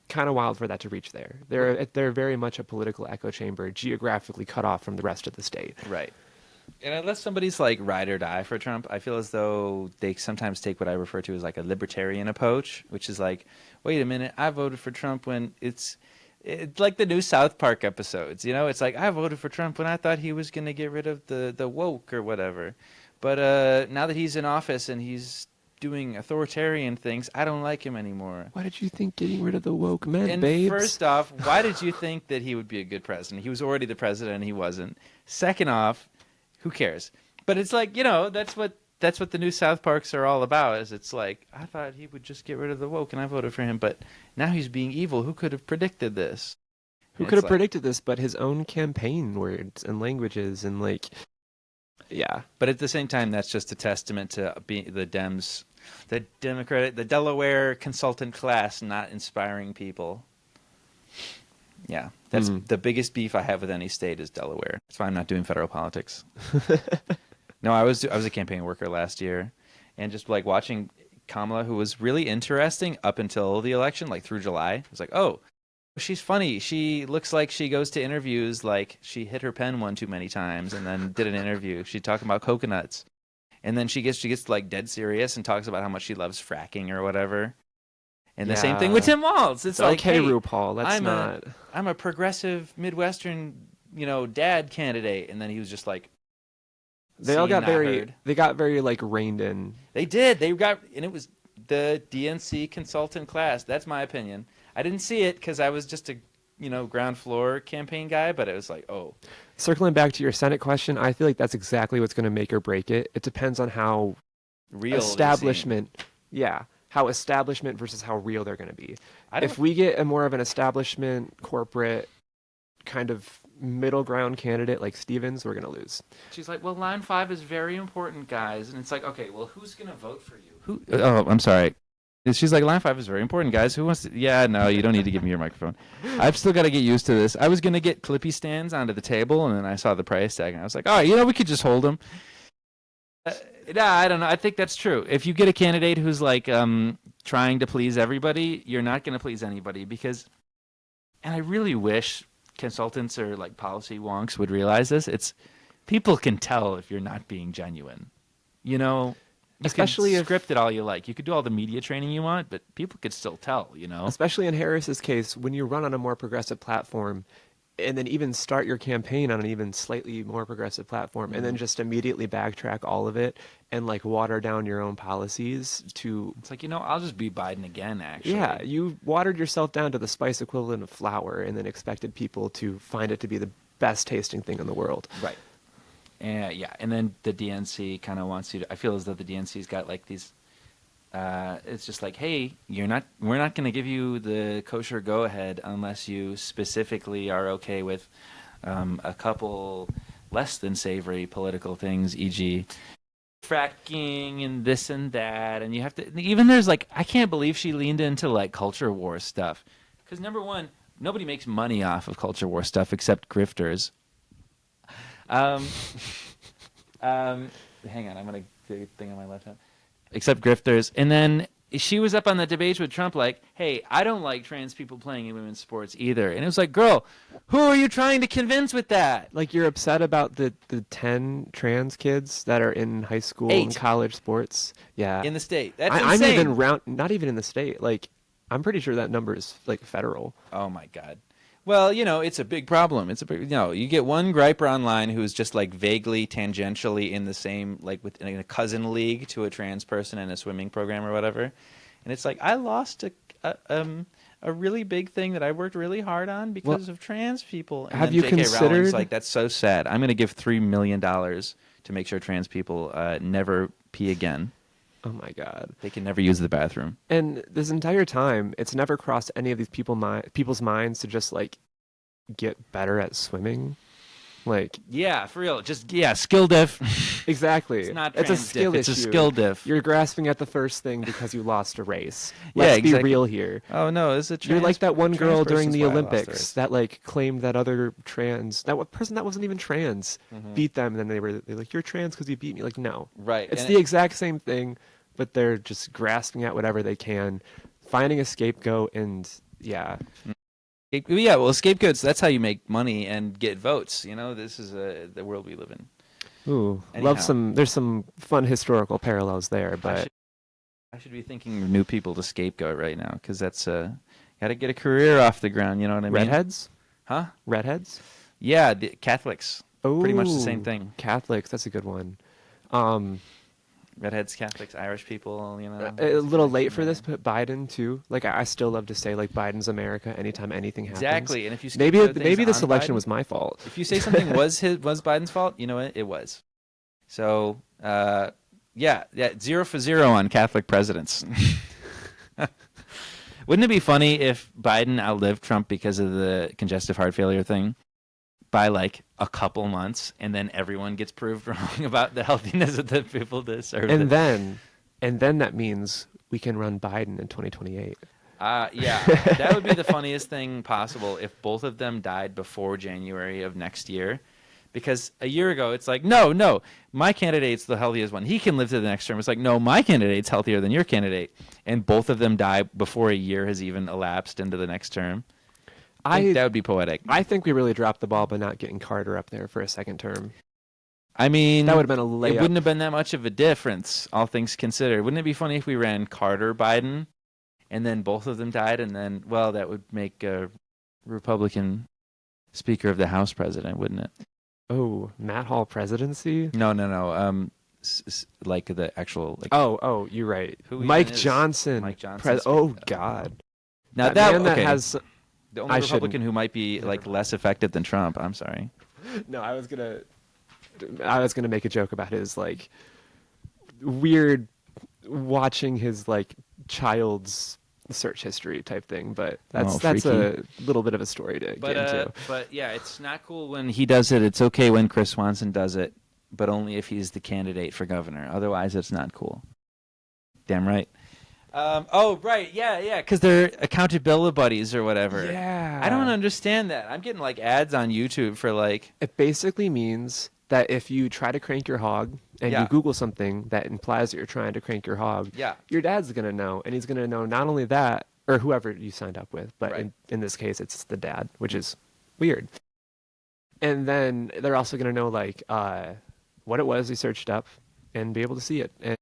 kind of wild for that to reach there. They're very much a political echo chamber, geographically cut off from the rest of the state. Right. And unless somebody's like ride or die for Trump, I feel as though they sometimes take what I refer to as like a libertarian approach, which is like, wait a minute, I voted for Trump when it's like the new South Park episodes, It's like, I voted for Trump when I thought he was going to get rid of the woke or whatever. But now that he's in office and he's doing authoritarian things, I don't like him anymore. Why did you think getting rid of the woke meant, and babes? First off, why did you think that he would be a good president? He was already the president and he wasn't. Second off, who cares? But it's like, that's what the new South Parks are all about. Is it's like, I thought he would just get rid of the woke and I voted for him, but now he's being evil. Who could have predicted this? Who could have predicted this but his own campaign words and languages and like, yeah. But at the same time, that's just a testament to being the Dems, the Delaware consultant class not inspiring people. Yeah, that's the biggest beef I have with any state is Delaware. That's why I'm not doing federal politics. No, I was a campaign worker last year, and just like watching Kamala, who was really interesting up until the election, like through July. I was like, oh, she's funny. She looks like she goes to interviews like she hit her pen one too many times, and then did an interview. She's talking about coconuts, and then she gets like dead serious and talks about how much she loves fracking or whatever. And the same thing with Tim Walz. It's like, okay, hey, RuPaul, I'm a progressive Midwestern, dad candidate. And then he was just like, they got very like reined in. They did. And it was the DNC consultant class. That's my opinion. I didn't see it because I was just a, ground floor campaign guy, but it was like, oh. Circling back to your Senate question, I feel like that's exactly what's going to make or break it. It depends on how real establishment, how establishment versus how real they're going to be. If we get a more of an establishment, corporate, kind of middle ground candidate like Stevens, we're going to lose. She's like, well, line 5 is very important, guys. And it's like, okay, well, who's going to vote for you? Oh, I'm sorry. She's like, line 5 is very important, guys. Who wants to? Yeah, no, you don't need to give me your microphone. I've still got to get used to this. I was going to get Clippy stands onto the table, and then I saw the price tag, and I was like, all right, we could just hold them. I don't know. I think that's true. If you get a candidate who's like trying to please everybody, you're not going to please anybody and I really wish consultants or like policy wonks would realize this. People can tell if you're not being genuine. Especially could if- script it all you like. You could do all the media training you want, but people could still tell, you know? Especially in Harris's case, when you run on a more progressive platform, and then even start your campaign on an even slightly more progressive platform, and then just immediately backtrack all of it and like water down your own policies to It's like, you know, I'll just be Biden again, actually. yeah, you watered yourself down to the spice equivalent of flour, and then expected people to find it to be the best tasting thing in the world. Right. And yeah, and then the DNC kind of wants you to. I feel as though the DNC's got like these. It's just like, hey, we're not going to give you the kosher go ahead unless you specifically are okay with a couple less than savory political things, e.g., fracking and this and that. And you have to. Even there's like, I can't believe she leaned into like culture war stuff, because number one, nobody makes money off of culture war stuff except grifters. Hang on, I'm gonna do a thing on my left hand. Except grifters. And then she was up on the debates with Trump like, hey, I don't like trans people playing in women's sports either. And it was like, girl, who are you trying to convince with that? Like, you're upset about the 10 trans kids that are in high school and 8. college sports. Yeah. In the state. That's I'm insane. even not even in the state. Like, I'm pretty sure that number is like federal. Oh my God. Well, you know, it's a big problem. It's a big, you know, you get one griper online who's just like vaguely in the same, like in a cousin league to a trans person in a swimming program or whatever. And it's like, I lost a really big thing that I worked really hard on because of trans people. And have then you J.K. considered- Rowling's like, that's so sad. I'm going to give $3 million to make sure trans people never pee again. Oh my God. They can never use the bathroom. And this entire time, it's never crossed any of these people's minds to just like get better at swimming. Like, Yeah, for real. Just, yeah, skill diff. exactly. It's not It's a trans skill diff. issue. It's a skill diff. You're grasping at the first thing because you lost a race. Yeah, Let's exactly. be real here. Oh, no, it's a trans You're like that one trans girl during person's the why I lost the Olympics race. that like claimed that other trans person that wasn't even trans beat them, and then they're like, you're trans because you beat me. Like, no, Right. it's and the exact same thing, but they're just grasping at whatever they can, finding a scapegoat, and yeah, Yeah, well, scapegoats, that's how you make money and get votes. You know, this is the world we live in. ooh, Anyhow. there's some fun historical parallels there, I but should be thinking of new people to scapegoat right now, because that's got to get a career off the ground. You know what I mean? redheads, Huh? redheads, Yeah, the Catholics. Pretty much the same Ooh, thing. Catholics, that's a good one. Redheads, Catholics, Irish people. You know, A little late for this, but Biden too. Like, I still love to say like Biden's America anytime anything happens. Exactly. And if you Maybe scapegoat things maybe this on election Biden- was my fault. If you say something was Biden's fault, you know what? It was. So yeah, 0 for 0 on Catholic presidents. Wouldn't it be funny if Biden outlived Trump because of the congestive heart failure thing by like a couple months, and then everyone gets proved wrong about the healthiness of the people that serve And them? then that means we can run Biden in 2028. Yeah, that would be the funniest thing possible if both of them died before January of next year. Because a year ago, it's like, no, my candidate's the healthiest one. He can live to the next term. It's like, no, my candidate's healthier than your candidate. And both of them die before a year has even elapsed into the next term. I think that would be poetic. I think we really dropped the ball by not getting Carter up there for a second term. I mean, That would have been a it layup. wouldn't have been that much of a difference, all things considered. Wouldn't it be funny if we ran Carter, Biden, and then both of them died, and then, well, that would make a Republican Speaker of the House president, wouldn't it? Oh, Matt Hall presidency? No. Like the actual. Like, Oh, you're right. Who even Mike is Johnson. Mike Johnson. Oh God. now that man okay. that has. The only I Republican shouldn't. who might be like less effective than Trump. I'm sorry. No, I was gonna make a joke about his like weird watching his like child's search history type thing, but that's freaky. a little bit of a story to get into. But yeah, it's not cool when he does it. It's okay when Chris Swanson does it, but only if he's the candidate for governor. Otherwise, it's not cool. Damn right. Oh, right. Yeah. Because they're accountability buddies or whatever. Yeah. I don't understand that. I'm getting like ads on YouTube for like. It basically means that if you try to crank your hog and Yeah. you Google something that implies that you're trying to crank your hog, Yeah. your dad's going to know. And he's going to know not only that, or whoever you signed up with, but Right. in this case, it's the dad, which is weird. And then they're also going to know like what it was he searched up and be able to see it. And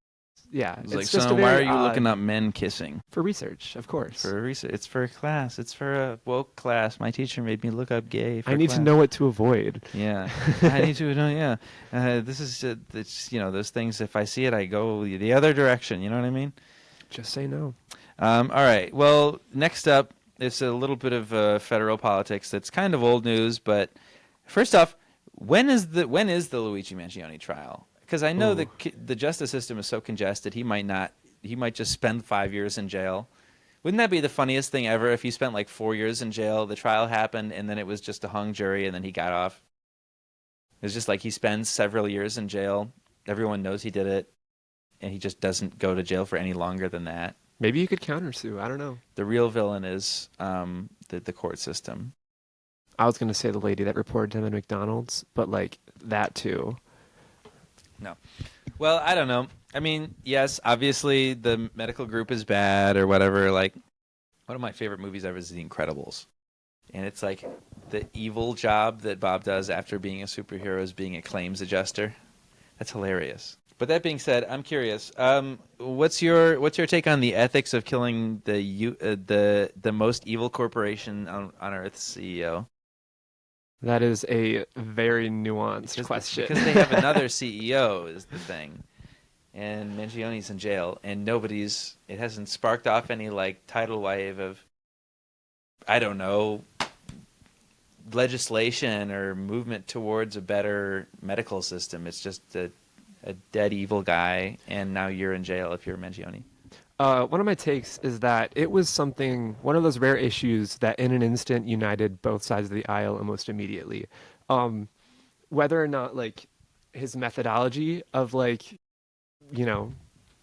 yeah, It's it's like, just a son, why are very you looking odd- up men kissing? for research, of course. For research. It's for a class. It's for a woke class. My teacher made me look up gay for I need class. to know what to avoid. Yeah, I need to know. Yeah, this is it's those things. If I see it, I go the other direction. You know what I mean? Just say no. All right. Well, next up, it's a little bit of federal politics. That's kind of old news. But first off, when is the Luigi Mangione trial? Because I know Ooh. the justice system is so congested. He might just spend 5 years in jail. Wouldn't that be the funniest thing ever if he spent like 4 years in jail, the trial happened, and then it was just a hung jury, and then he got off? It's just like he spends several years in jail. Everyone knows he did it, and he just doesn't go to jail for any longer than that. Maybe you could countersue. I don't know. The real villain is the court system. I was going to say the lady that reported him at McDonald's, but like that too. No. Well, I don't know. I mean, yes, obviously the medical group is bad or whatever. Like, one of my favorite movies ever is The Incredibles. And it's like the evil job that Bob does after being a superhero is being a claims adjuster. That's hilarious. But that being said, I'm curious. What's your take on the ethics of killing the most evil corporation on Earth's CEO? That is a very nuanced question. Because they have another CEO is the thing. And Mangione's in jail, and it hasn't sparked off any like tidal wave of, I don't know, legislation or movement towards a better medical system. It's just a dead evil guy, and now you're in jail if you're Mangione. One of my takes is that it was one of those rare issues that in an instant united both sides of the aisle almost immediately. Whether or not like his methodology of like,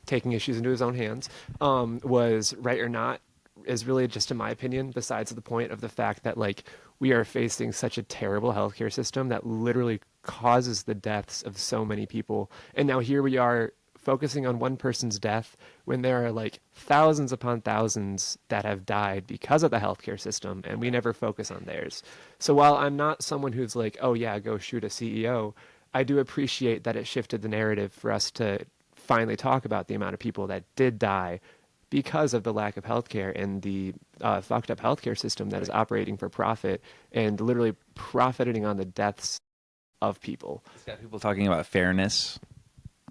taking issues into his own hands was right or not is really just in my opinion, besides the point of the fact that like we are facing such a terrible healthcare system that literally causes the deaths of so many people. And now here we are focusing on one person's death when there are like thousands upon thousands that have died because of the healthcare system, and we never focus on theirs. So while I'm not someone who's like, oh yeah, go shoot a CEO, I do appreciate that it shifted the narrative for us to finally talk about the amount of people that did die because of the lack of healthcare and the fucked up healthcare system that is operating for profit and literally profiting on the deaths of people. It's got people talking about fairness.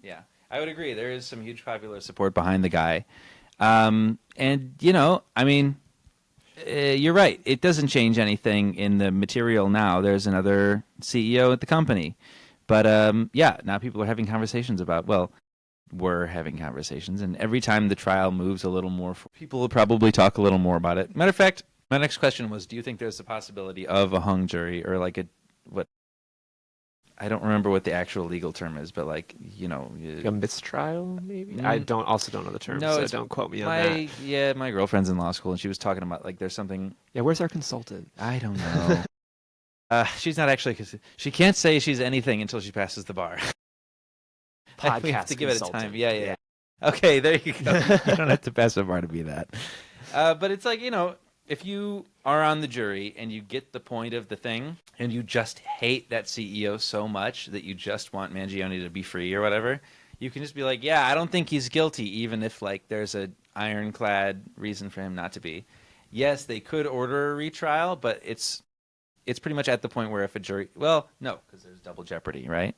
Yeah, I would agree. There is some huge popular support behind the guy. And, I mean, you're right. It doesn't change anything in the material now. There's another CEO at the company. But, now people are having conversations we're having conversations. And every time the trial moves a little more, people will probably talk a little more about it. Matter of fact, my next question was, do you think there's a possibility of a hung jury or like I don't remember what the actual legal term is, but like, A mistrial, maybe? I also don't know the term, so don't quote me on that. Yeah, my girlfriend's in law school, and she was talking about, like, there's something... Yeah, where's our consultant? I don't know. She's not actually... She can't say she's anything until she passes the bar. Podcast We have to give it a consultant. time. Yeah. Okay, there you go. You don't have to pass the bar to be that. But it's like, if you are on the jury and you get the point of the thing and you just hate that CEO so much that you just want Mangione to be free or whatever, you can just be like, yeah, I don't think he's guilty, even if like there's a ironclad reason for him not to be. Yes, they could order a retrial, but it's pretty much at the point where if a jury, well, no, because there's double jeopardy, right?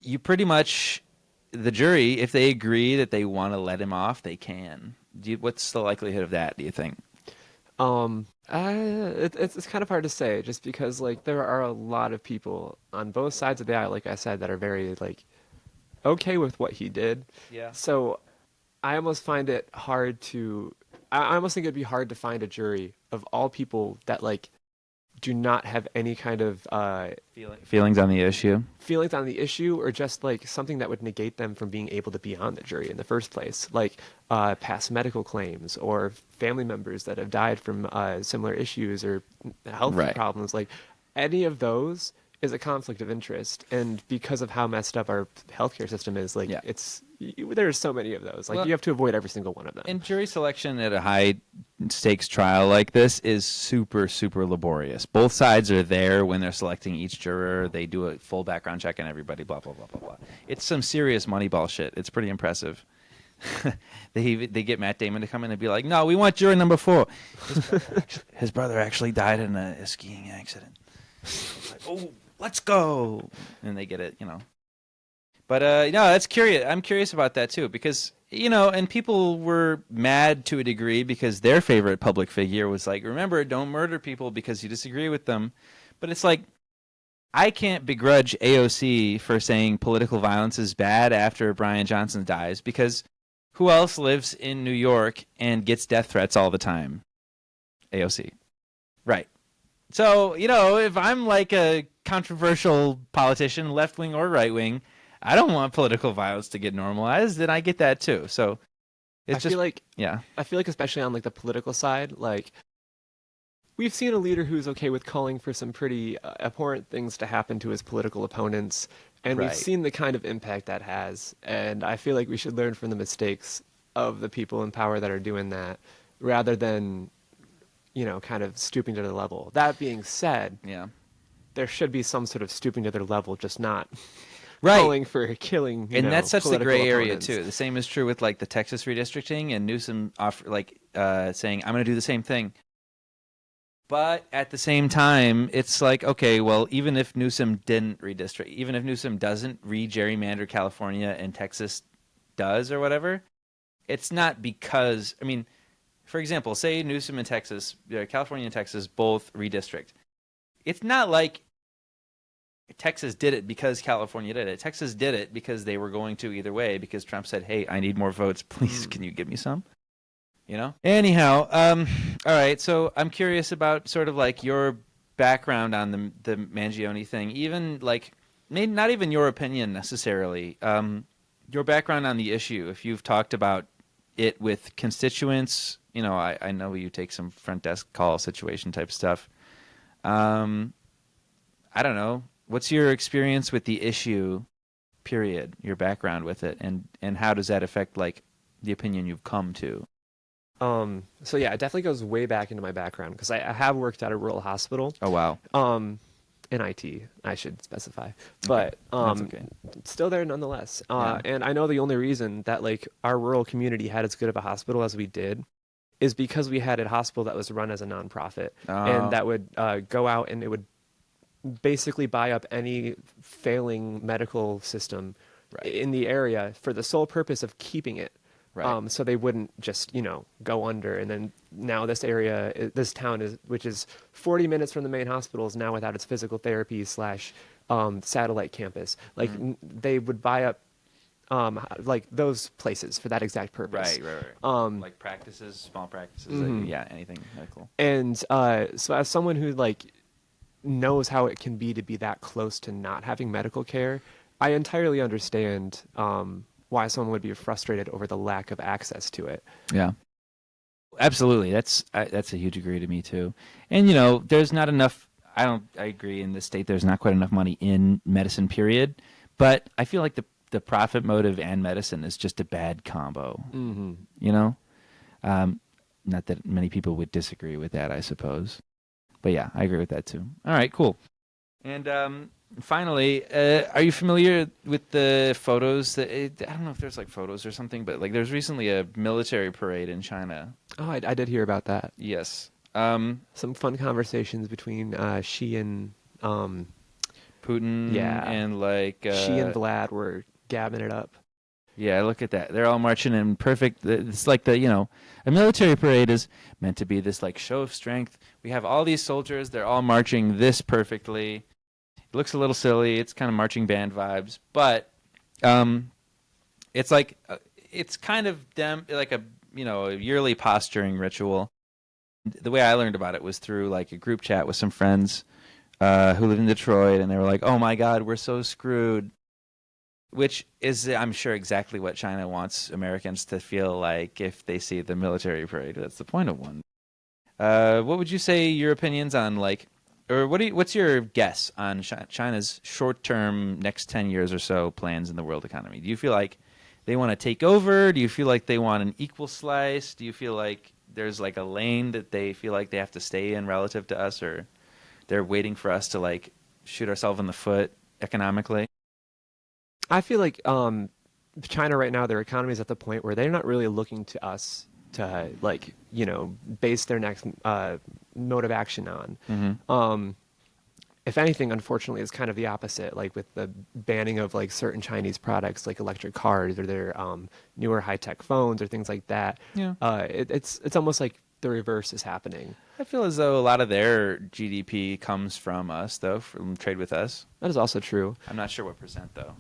You pretty much, the jury, if they agree that they want to let him off, they can. What's the likelihood of that, do you think? It's kind of hard to say, just because like there are a lot of people on both sides of the aisle, like I said, that are very like okay with what he did. Yeah. So I almost find it hard to. I almost think it'd be hard to find a jury of all people that like do not have any kind of Feelings on the issue? feelings on the issue, or just like something that would negate them from being able to be on the jury in the first place, like past medical claims or family members that have died from similar issues or health Right. problems. Like any of those is a conflict of interest, and because of how messed up our healthcare system is, like there's so many of those. Like Well, you have to avoid every single one of them. And jury selection at a high stakes trial like this is super, super laborious. Both sides are there when they're selecting each juror. They do a full background check on everybody, blah, blah, blah, blah, blah. It's some serious Moneyball shit. It's pretty impressive. They get Matt Damon to come in and be like, no, we want juror number 4. His brother actually died in a skiing accident. It's like, oh, let's go. And they get it, you know. But, no, that's curious. I'm curious about that, too, because, you know, and people were mad to a degree because their favorite public figure was like, remember, don't murder people because you disagree with them. But it's like, I can't begrudge AOC for saying political violence is bad after Brian Johnson dies, because who else lives in New York and gets death threats all the time? AOC. Right. So, you know, if I'm like a controversial politician, left wing or right wing, I don't want political violence to get normalized, and I get that too. So it's feel like, yeah. I feel like especially on like the political side, like we've seen a leader who's okay with calling for some pretty abhorrent things to happen to his political opponents, and Right. we've seen the kind of impact that has. And I feel like we should learn from the mistakes of the people in power that are doing that, rather than, you know, kind of stooping to their level. That being said, Yeah. there should be some sort of stooping to their level, just not Right. calling for killing. And that's such the political gray area opponents. too. The same is true with like the Texas redistricting and Newsom saying, I'm going to do the same thing. But at the same time, it's like, okay, well, even if Newsom didn't redistrict, even if Newsom doesn't re-gerrymander California and Texas does or whatever, it's not because, I mean, for example, say Newsom and Texas, California and Texas both redistrict. It's not like Texas did it because California did it. Texas did it because they were going to either way, because Trump said, hey, I need more votes. Please, can you give me some? You know? Anyhow, all right, so I'm curious about sort of like your background on the Mangione thing, even like, maybe not even your opinion necessarily, your background on the issue, if you've talked about it with constituents. You know, I know you take some front desk call situation type stuff. I don't know. What's your experience with the issue, period, your background with it, and how does that affect like the opinion you've come to? So yeah, it definitely goes way back into my background, because I have worked at a rural hospital. Oh, wow. In IT, I should specify, but That's okay. still there nonetheless. Yeah. And I know the only reason that like our rural community had as good of a hospital as we did is because we had a hospital that was run as a nonprofit, and that would go out and it would basically buy up any failing medical system in the area for the sole purpose of keeping it. Right. So they wouldn't just, you know, go under. And then now this area, this town is, which is 40 minutes from the main hospital, is now without its physical therapy / satellite campus. Like they would buy up like those places for that exact purpose. Right. Like practices, small practices, like, yeah, anything medical. And so as someone who like knows how it can be to be that close to not having medical care, I entirely understand why someone would be frustrated over the lack of access to it. Yeah, absolutely. That's a huge agree to me too. And you know, there's not enough. I agree. In this state, there's not quite enough money in medicine. Period. But I feel like the profit motive and medicine is just a bad combo. Mm-hmm. You know, not that many people would disagree with that, I suppose. But yeah, I agree with that too. All right, cool. And finally, are you familiar with the photos? I don't know if there's like photos or something, but like there's recently a military parade in China. Oh, I did hear about that. Yes. Some fun conversations between Xi and Putin. Yeah. And like Xi and Vlad were gabbing it up. Yeah, look at that. They're all marching in perfect. It's like a military parade is meant to be this like show of strength. We have all these soldiers. They're all marching this perfectly. It looks a little silly. It's kind of marching band vibes, but it's like it's kind of them like a yearly posturing ritual. The way I learned about it was through like a group chat with some friends who live in Detroit, and they were like, "Oh my God, we're so screwed." Which is, I'm sure, exactly what China wants Americans to feel like if they see the military parade. That's the point of one. What would you say your opinions on what's your guess on China's short-term next 10 years or so plans in the world economy? Do you feel like they want to take over? Do you feel like they want an equal slice? Do you feel like there's like a lane that they feel like they have to stay in relative to us, or they're waiting for us to like shoot ourselves in the foot economically? I feel like China right now, their economy is at the point where they're not really looking to us to like, base their next mode of action on. If anything, unfortunately, it's kind of the opposite. Like with the banning of like certain Chinese products, like electric cars or their newer high-tech phones or things like that. Yeah. It's almost like the reverse is happening. I feel as though a lot of their GDP comes from us, though, from trade with us. That is also true. I'm not sure what percent, though.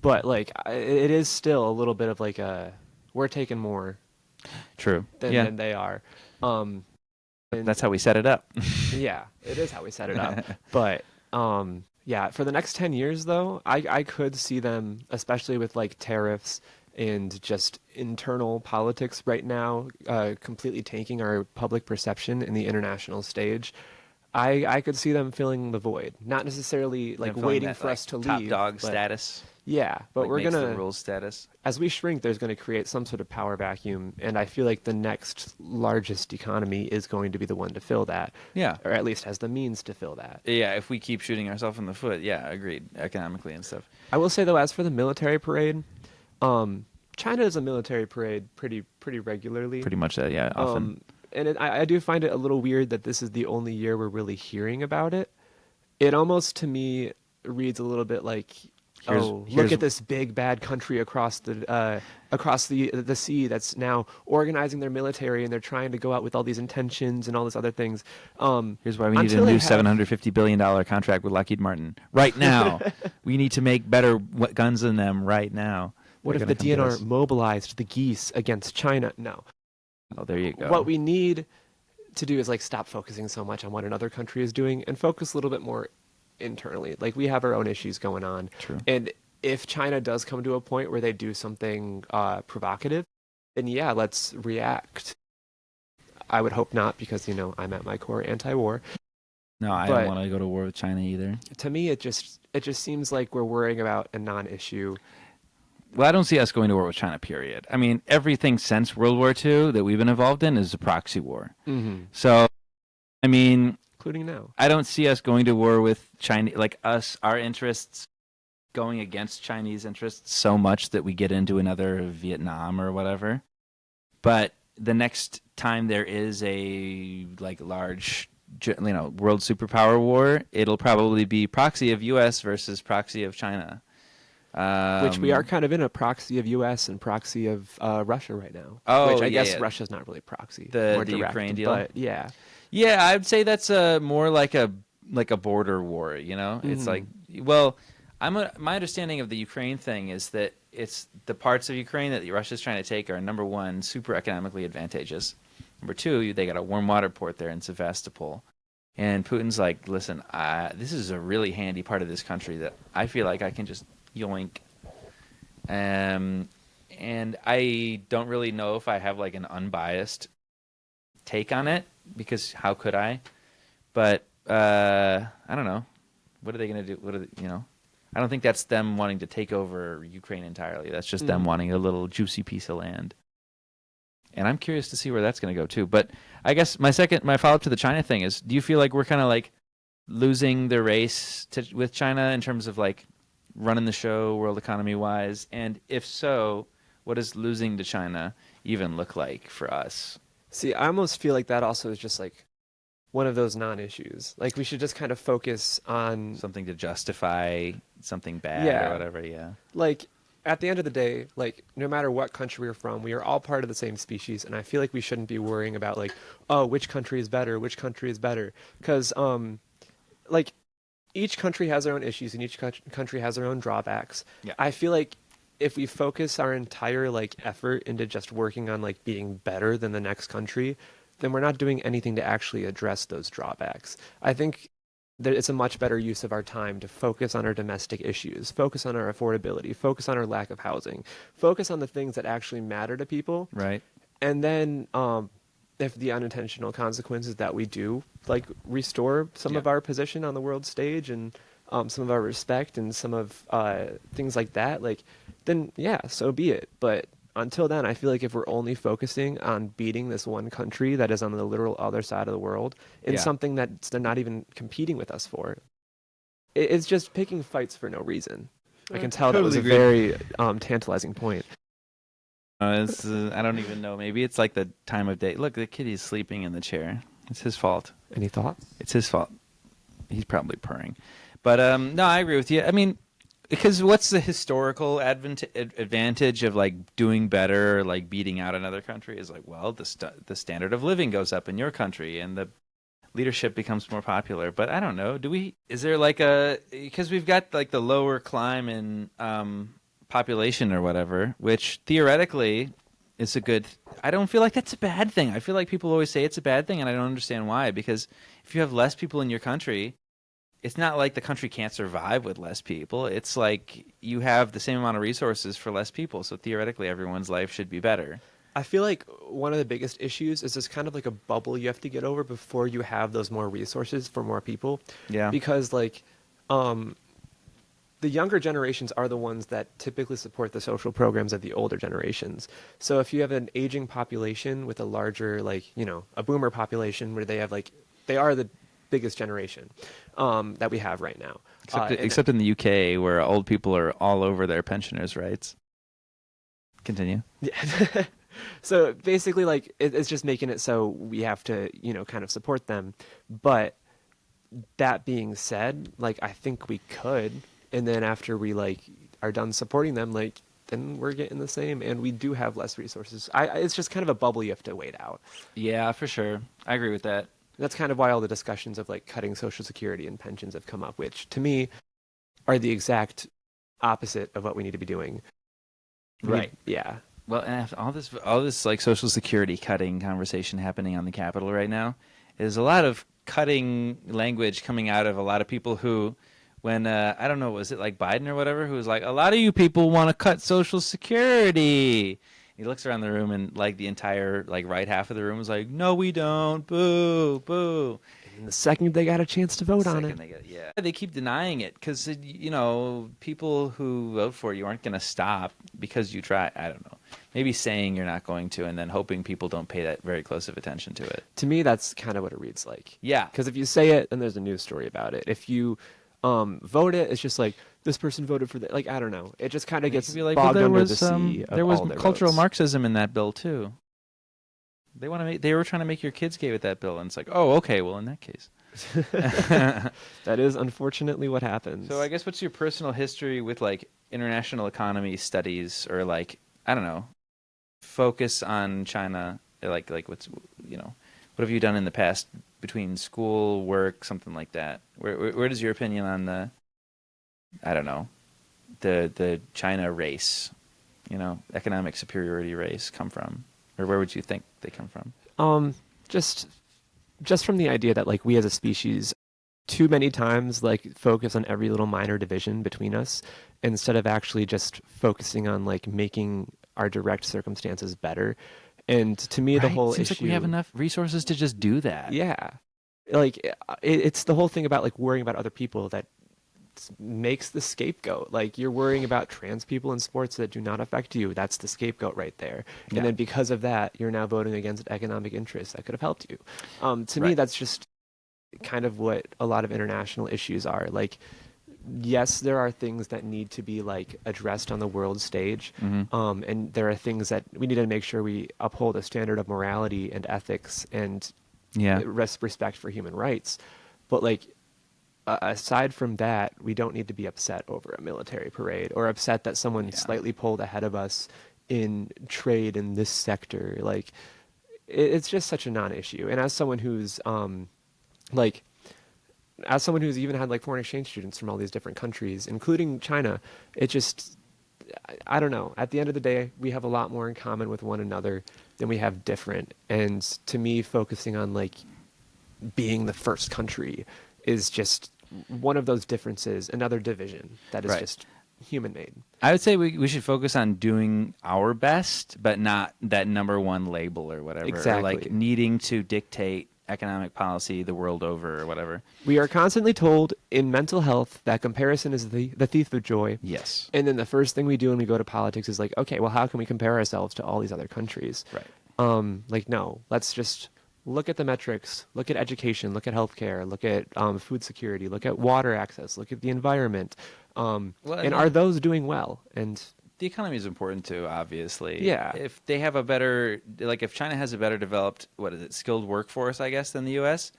But like, it is still a little bit of like we're taking more True. than they are. And That's how we set it up. yeah, it is how we set it up. But yeah, for the next 10 years though, I could see them, especially with like tariffs and just internal politics right now, completely tanking our public perception in the international stage. I could see them filling the void, not necessarily like Feeling waiting that, for like, us to top leave. dog but status. Yeah, but like, we're makes gonna the rules status. as we shrink, there's going to create some sort of power vacuum, and I feel like the next largest economy is going to be the one to fill that. Yeah. Or at least has the means to fill that. Yeah, if we keep shooting ourselves in the foot, yeah, agreed, economically and stuff. I will say though, as for the military parade, China does a military parade pretty regularly. Pretty much that, yeah, often. And I do find it a little weird that this is the only year we're really hearing about it. It almost to me reads a little bit like, look at this big bad country across the sea that's now organizing their military, and they're trying to go out with all these intentions and all these other things. Here's why we need a new $750 billion contract with Lockheed Martin right now. We need to make better guns than them right now. What if the DNR mobilized the geese against China? No. Oh, there you go. What we need to do is like stop focusing so much on what another country is doing and focus a little bit more internally. Like we have our own issues going on. True. And if China does come to a point where they do something provocative, then yeah, let's react. I would hope not, because I'm at my core anti-war. No, I don't want to go to war with China either. To me, it just seems like we're worrying about a non-issue. Well, I don't see us going to war with China, period. I mean, everything since World War II that we've been involved in is a proxy war. Mm-hmm. So, I mean, including now, I don't see us going to war with China, like our interests going against Chinese interests so much that we get into another Vietnam or whatever. But the next time there is a large, world superpower war, it'll probably be proxy of U.S. versus proxy of China. Which we are kind of in a proxy of U.S. and proxy of Russia right now. Oh, which I guess Russia's not really proxy. The direct, Ukraine deal. But yeah. Yeah, I'd say that's more like a border war. It's like, well, my understanding of the Ukraine thing is that it's the parts of Ukraine that Russia's trying to take are, number one, super economically advantageous. Number two, they got a warm water port there in Sevastopol. And Putin's like, listen, this is a really handy part of this country that I feel like I can just yoink. And I don't really know if I have like an unbiased take on it, because how could I? But I don't know. What are they going to do? I don't think that's them wanting to take over Ukraine entirely. That's just them wanting a little juicy piece of land. And I'm curious to see where that's going to go too. But I guess my follow-up to the China thing is, do you feel like we're kind of like losing the race with China in terms of like running the show world economy wise? And if so, what does losing to China even look like for us? See, I almost feel like that also is just like one of those non-issues. Like we should just kind of focus on something to justify something bad or whatever. Yeah. Like at the end of the day, like no matter what country we're from, we are all part of the same species. And I feel like we shouldn't be worrying about like, oh, which country is better? Because like each country has their own issues and each country has their own drawbacks. Yeah. I feel like if we focus our entire like effort into just working on like being better than the next country, then we're not doing anything to actually address those drawbacks. I think that it's a much better use of our time to focus on our domestic issues, focus on our affordability, focus on our lack of housing, focus on the things that actually matter to people. Right. And then if the unintentional consequences that we do like restore some of our position on the world stage and some of our respect and some of things like that, like then yeah, so be it. But until then, I feel like if we're only focusing on beating this one country that is on the literal other side of the world in Yeah. something that they're not even competing with us for, it's just picking fights for no reason. I can tell that was a very tantalizing point. I don't even know. Maybe it's like the time of day. Look, the kitty's sleeping in the chair. It's his fault. Any thoughts? It's his fault. He's probably purring. But no, I agree with you. I mean, because what's the historical advantage of like doing better, or, like beating out another country? Is like, well, the standard of living goes up in your country, and the leadership becomes more popular. But I don't know. Is there like because we've got like the lower climb in population or whatever, which theoretically is a good. I don't feel like that's a bad thing. I feel like people always say it's a bad thing, and I don't understand why. Because if you have less people in your country, it's not like the country can't survive with less people. It's like you have the same amount of resources for less people. So theoretically, everyone's life should be better. I feel like one of the biggest issues is this kind of like a bubble you have to get over before you have those more resources for more people. Yeah. Because like the younger generations are the ones that typically support the social programs of the older generations. So if you have an aging population with a larger, like, you know, a boomer population where they have like, they are the biggest generation that we have right now. Except in the UK, where old people are all over their pensioners' rights. Continue. Yeah. So basically, like, it's just making it so we have to, you know, kind of support them. But that being said, like, I think we could. And then after we, like, are done supporting them, like, then we're getting the same. And we do have less resources. It's just kind of a bubble you have to wait out. Yeah, for sure. I agree with that. That's kind of why all the discussions of, like, cutting Social Security and pensions have come up, which, to me, are the exact opposite of what we need to be doing. Right. Yeah. Well, and after all this like Social Security cutting conversation happening on the Capitol right now, is a lot of cutting language coming out of a lot of people who, when I don't know, was it like Biden or whatever, who was like, a lot of you people want to cut Social Security. He looks around the room and like the entire like right half of the room was like, no, we don't, boo, boo. And the second they got a chance to vote on it. They keep denying it because, you know, people who vote for you aren't going to stop because you try. I don't know. Maybe saying you're not going to and then hoping people don't pay that very close of attention to it. To me, that's kind of what it reads like. Yeah. Because if you say it, then there's a news story about it. If you vote it, it's just like, this person voted for that. Like, I don't know. It just kind of gets like, bogged well, under the sea of there was all their cultural votes. Marxism in that bill, too. They were trying to make your kids gay with that bill. And it's like, oh, okay, well, in that case. That is unfortunately what happens. So I guess what's your personal history with like international economy studies, or like, I don't know, focus on China, like what's, you know, what have you done in the past between school, work, something like that? Where does your opinion on the, I don't know, the China race, you know, economic superiority race come from? Or where would you think they come from? Just from the idea that like we as a species too many times like focus on every little minor division between us instead of actually just focusing on like making our direct circumstances better. And to me, the whole Seems issue, like we have enough resources to just do that. yeah, like it's the whole thing about like worrying about other people that makes the scapegoat. Like, you're worrying about trans people in sports that do not affect you. That's the scapegoat right there. Yeah. And then because of that, you're now voting against economic interests that could have helped you. To me, Right. that's just kind of what a lot of international issues are. Like, yes, there are things that need to be like addressed on the world stage. Mm-hmm. And there are things that we need to make sure we uphold a standard of morality and ethics and Yeah. respect for human rights. But like, aside from that, we don't need to be upset over a military parade or upset that someone slightly pulled ahead of us in trade in this sector. Like, it's just such a non-issue. And as someone who's even had like foreign exchange students from all these different countries, including China, it just, I don't know. At the end of the day, we have a lot more in common with one another than we have different. And to me, focusing on like being the first country is just one of those differences, another division that is just human-made. I would say we should focus on doing our best, but not that number one label or whatever. Exactly. Or like needing to dictate economic policy the world over or whatever. We are constantly told in mental health that comparison is the thief of joy. Yes. And then the first thing we do when we go to politics is like, okay, well, how can we compare ourselves to all these other countries? Right. Like, no, let's just look at the metrics, look at education, look at healthcare, look at food security, look at water access, look at the environment. And are those doing well? And the economy is important too, obviously. Yeah. If they have a better, like if China has a better developed, skilled workforce, I guess, than the U.S.,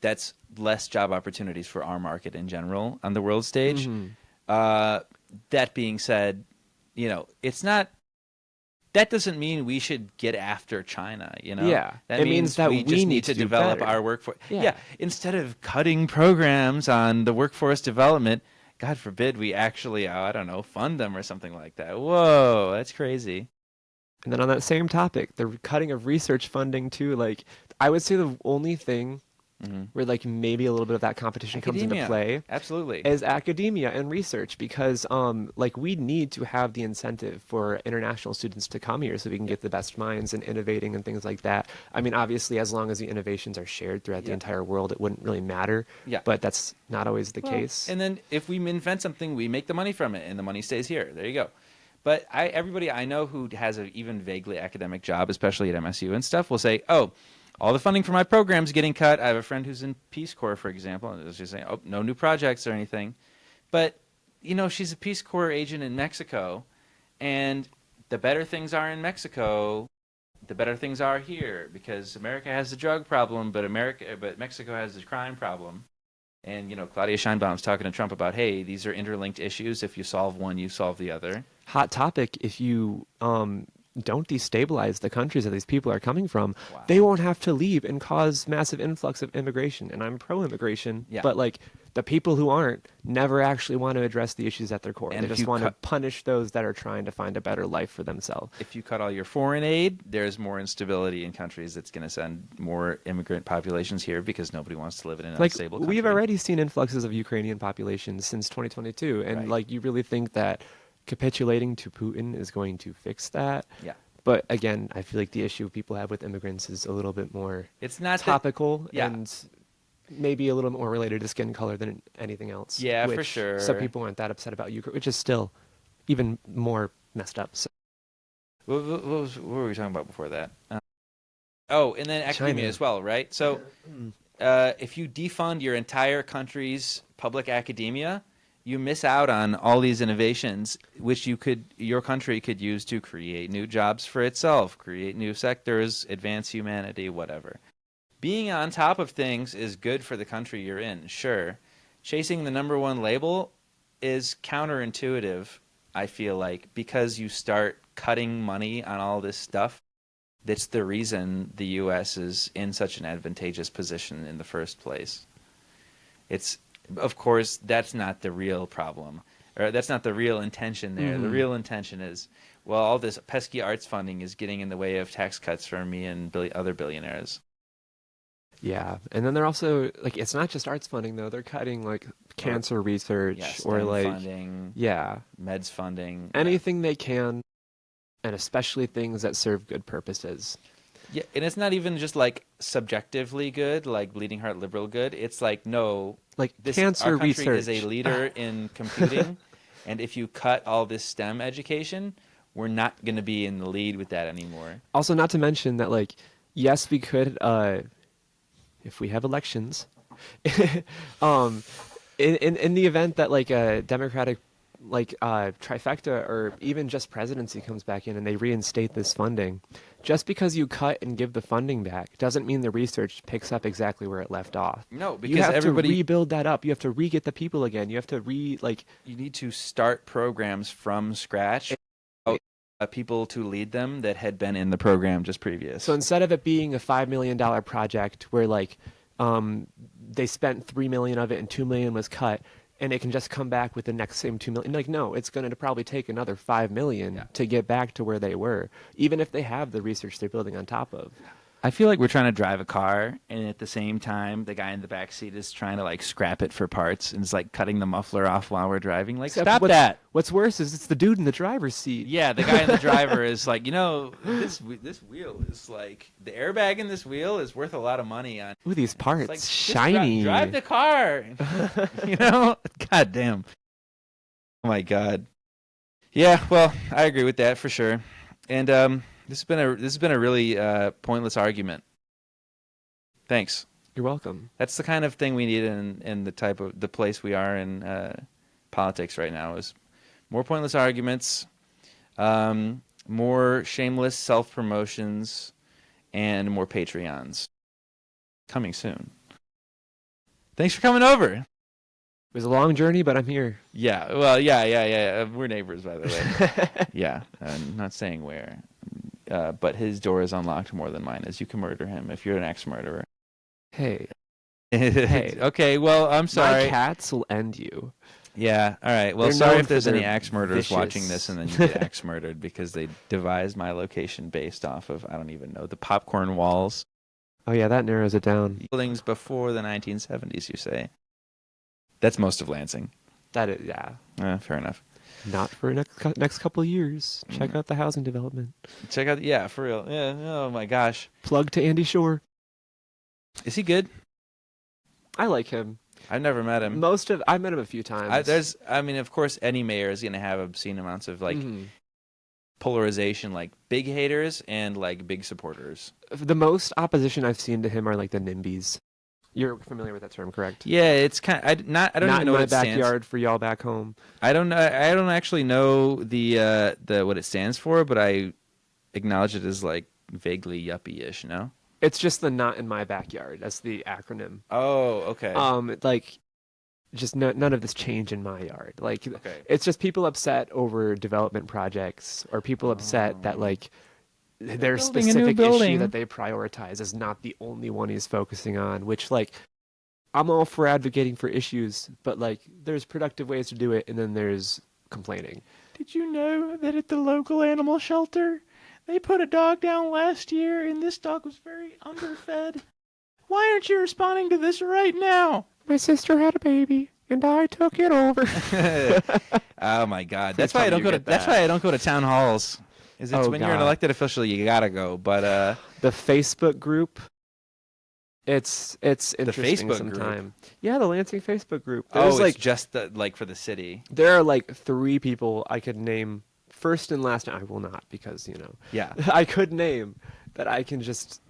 that's less job opportunities for our market in general on the world stage. That being said, it's not. That doesn't mean we should get after China, Yeah. That It means that we just need to do develop better. our workforce. Yeah. Instead of cutting programs on the workforce development, God forbid we actually, fund them or something like that. Whoa, that's crazy. And then on that same topic, the cutting of research funding too, like I would say the only thing where like maybe a little bit of that competition comes into Academia. play Absolutely. is academia and research, because like we need to have the incentive for international students to come here so we can get the best minds and innovating and things like that. I mean, obviously, as long as the innovations are shared throughout the entire world, it wouldn't really matter. Yeah. But that's not always the case. And then if we invent something, we make the money from it, and the money stays here. There you go. But everybody I know who has an even vaguely academic job, especially at MSU and stuff, will say, oh, all the funding for my program's getting cut. I have a friend who's in Peace Corps, for example, and is just saying, oh, no new projects or anything. But, she's a Peace Corps agent in Mexico, and the better things are in Mexico, the better things are here, because America has the drug problem, but Mexico has the crime problem. And, Claudia Scheinbaum's talking to Trump about, hey, these are interlinked issues. If you solve one, you solve the other. Hot topic, if you don't destabilize the countries that these people are coming from, they won't have to leave and cause massive influx of immigration. And I'm pro-immigration, but like the people who aren't never actually want to address the issues at their core. And they just want to punish those that are trying to find a better life for themselves. If you cut all your foreign aid, there's more instability in countries that's going to send more immigrant populations here because nobody wants to live in an unstable country. We've already seen influxes of Ukrainian populations since 2022. And like, you really think that capitulating to Putin is going to fix that? Yeah. But again, I feel like the issue people have with immigrants is a little bit more it's not topical and maybe a little more related to skin color than anything else. Yeah, for sure. Some people aren't that upset about Ukraine, which is still even more messed up. So. What were we talking about before that? And then academia China as well, right? So if you defund your entire country's public academia, you miss out on all these innovations, which your country could use to create new jobs for itself, create new sectors, advance humanity, whatever. Being on top of things is good for the country you're in, sure. Chasing the number one label is counterintuitive, I feel like, because you start cutting money on all this stuff. That's the reason the U.S. is in such an advantageous position in the first place. Of course, that's not the real problem, or that's not the real intention there. The real intention is, well, all this pesky arts funding is getting in the way of tax cuts for me and other billionaires. Yeah, and then they're also, like, it's not just arts funding, though. They're cutting, like, cancer research or, like, funding, meds funding. Anything they can, and especially things that serve good purposes. Yeah, and it's not even just like subjectively good, like bleeding heart liberal good. It's like, no, like our cancer country research is a leader in computing, and if you cut all this STEM education, we're not going to be in the lead with that anymore. Also, not to mention that, like, yes, we could, if we have elections, in the event that like a Democratic trifecta or even just presidency comes back in and they reinstate this funding, just because you cut and give the funding back doesn't mean the research picks up exactly where it left off. No, because you have everybody to rebuild that up. You have to re-get the people again. You have to you need to start programs from scratch. People to lead them that had been in the program just previous. So instead of it being a $5 million project where like they spent $3 million of it and $2 million was cut, and it can just come back with the next same $2 million. Like, no, it's going to probably take another $5 million to get back to where they were, even if they have the research they're building on top of. I feel like we're trying to drive a car, and at the same time, the guy in the back seat is trying to like scrap it for parts, and is like cutting the muffler off while we're driving. Like, Except stop what's, that! What's worse is it's the dude in the driver's seat. Yeah, the guy in the driver is like, this wheel is like the airbag in this wheel is worth a lot of money on. Ooh, these parts, It's like, just shiny. drive the car. God damn. Oh my god. Yeah, well, I agree with that for sure. And this has been a really pointless argument. Thanks. You're welcome. That's the kind of thing we need in the place we are in politics right now is more pointless arguments, more shameless self-promotions, and more Patreons. Coming soon. Thanks for coming over. It was a long journey, but I'm here. Yeah, well, yeah. We're neighbors, by the way. Yeah, I'm not saying where. But his door is unlocked more than mine is. You can murder him if you're an ex-murderer. Hey. Okay, well, I'm sorry. My cats will end you. Yeah, all right. Well, They're sorry known if there's for any their axe murderers watching vicious- this and then you get axe murdered because they devised my location based off of, I don't even know, the popcorn walls. Oh, yeah, that narrows it down. Buildings before the 1970s, you say? That's most of Lansing. That is, yeah. Fair enough. Not for next couple of years. Check out the housing development. Check out, yeah, for real. Yeah, oh my gosh. Plug to Andy Shore. Is he good? I like him. I've never met him. I've met him a few times. Of course, any mayor is going to have obscene amounts of, like, Mhm. polarization, like big haters and, like, big supporters. The most opposition I've seen to him are like the NIMBYs. You're familiar with that term, correct? Yeah, it's kind of, I don't Not even know in what my it stands. backyard for y'all back home. I don't actually know the what it stands for, but I acknowledge it as like vaguely yuppie-ish, no? It's just the not in my backyard. That's the acronym. Oh, okay. Like just none of this change in my yard. Like Okay. it's just people upset over development projects or people upset that like their building a new specific issue building. that they prioritize is not the only one he's focusing on, which like I'm all for advocating for issues, but like there's productive ways to do it and then there's complaining. Did you know that at the local animal shelter, they put a dog down last year and this dog was very underfed? Why aren't you responding to this right now? My sister had a baby and I took it over. Oh my god. That's Please why I tell don't me go you to get that's that. why I don't go to town halls. It's Oh, when you're an God. elected official, you gotta go. But The Facebook group. It's interesting Facebook group? sometime. Yeah, the Lansing Facebook group. oh, There's it's like just like for the city. there are like 3 people I could name first and last. I will not because Yeah. I could name that I can just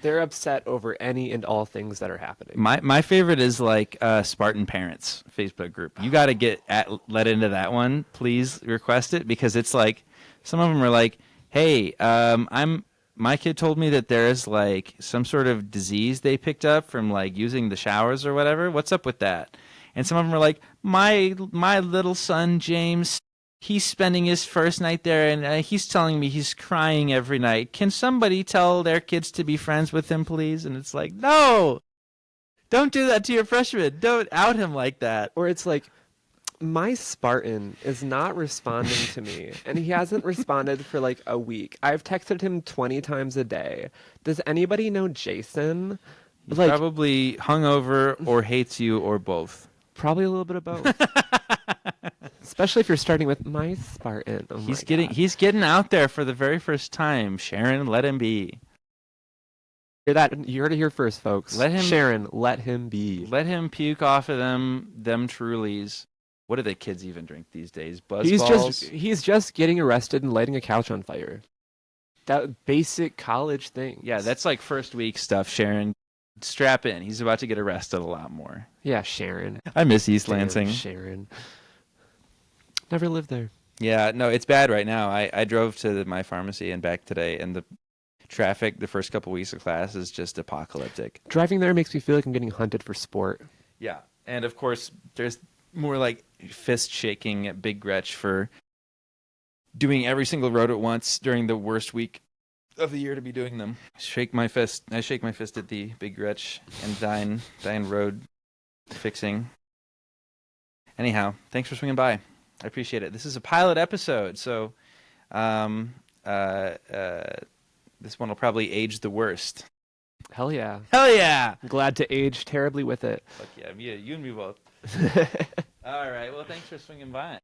they're upset over any and all things that are happening. My favorite is like Spartan Parents Facebook group. You got to let into that one. Please request it because it's like some of them are like, "Hey, my kid told me that there's like some sort of disease they picked up from like using the showers or whatever. What's up with that?" And some of them are like, "My little son James, he's spending his first night there, and he's telling me he's crying every night. Can somebody tell their kids to be friends with him, please?" And it's like, no, don't do that to your freshman. Don't out him like that. Or it's like my Spartan is not responding to me, and he hasn't responded for like a week. I've texted him 20 times a day. Does anybody know Jason? He's Like probably hungover or hates you or both. probably a little bit of both. Especially if you're starting with my Spartan. Oh He's my God. he's getting out there for the very first time. Sharon, let him be. You heard it here first, folks. Let him- Sharon, let him be. Let him puke off of them Trulies. What do the kids even drink these days? He's Buzzballs? just getting arrested and lighting a couch on fire. That basic college thing. Yeah, that's like first week stuff, Sharon. Strap in. He's about to get arrested a lot more. Yeah, Sharon. I miss East Damn, Lansing. Sharon. Never lived there. Yeah, no, it's bad right now. I drove to my pharmacy and back today, and the traffic the first couple weeks of class is just apocalyptic. Driving there makes me feel like I'm getting hunted for sport. Yeah, and of course, there's more like fist shaking at Big Gretch for doing every single road at once during the worst week of the year to be doing them. I shake my fist at the Big Gretch and Dine road fixing. Anyhow, thanks for swinging by. I appreciate it. This is a pilot episode, so This one will probably age the worst. Hell yeah. Hell yeah! I'm glad to age terribly with it. Fuck yeah, you and me both. All right, well, thanks for swinging by.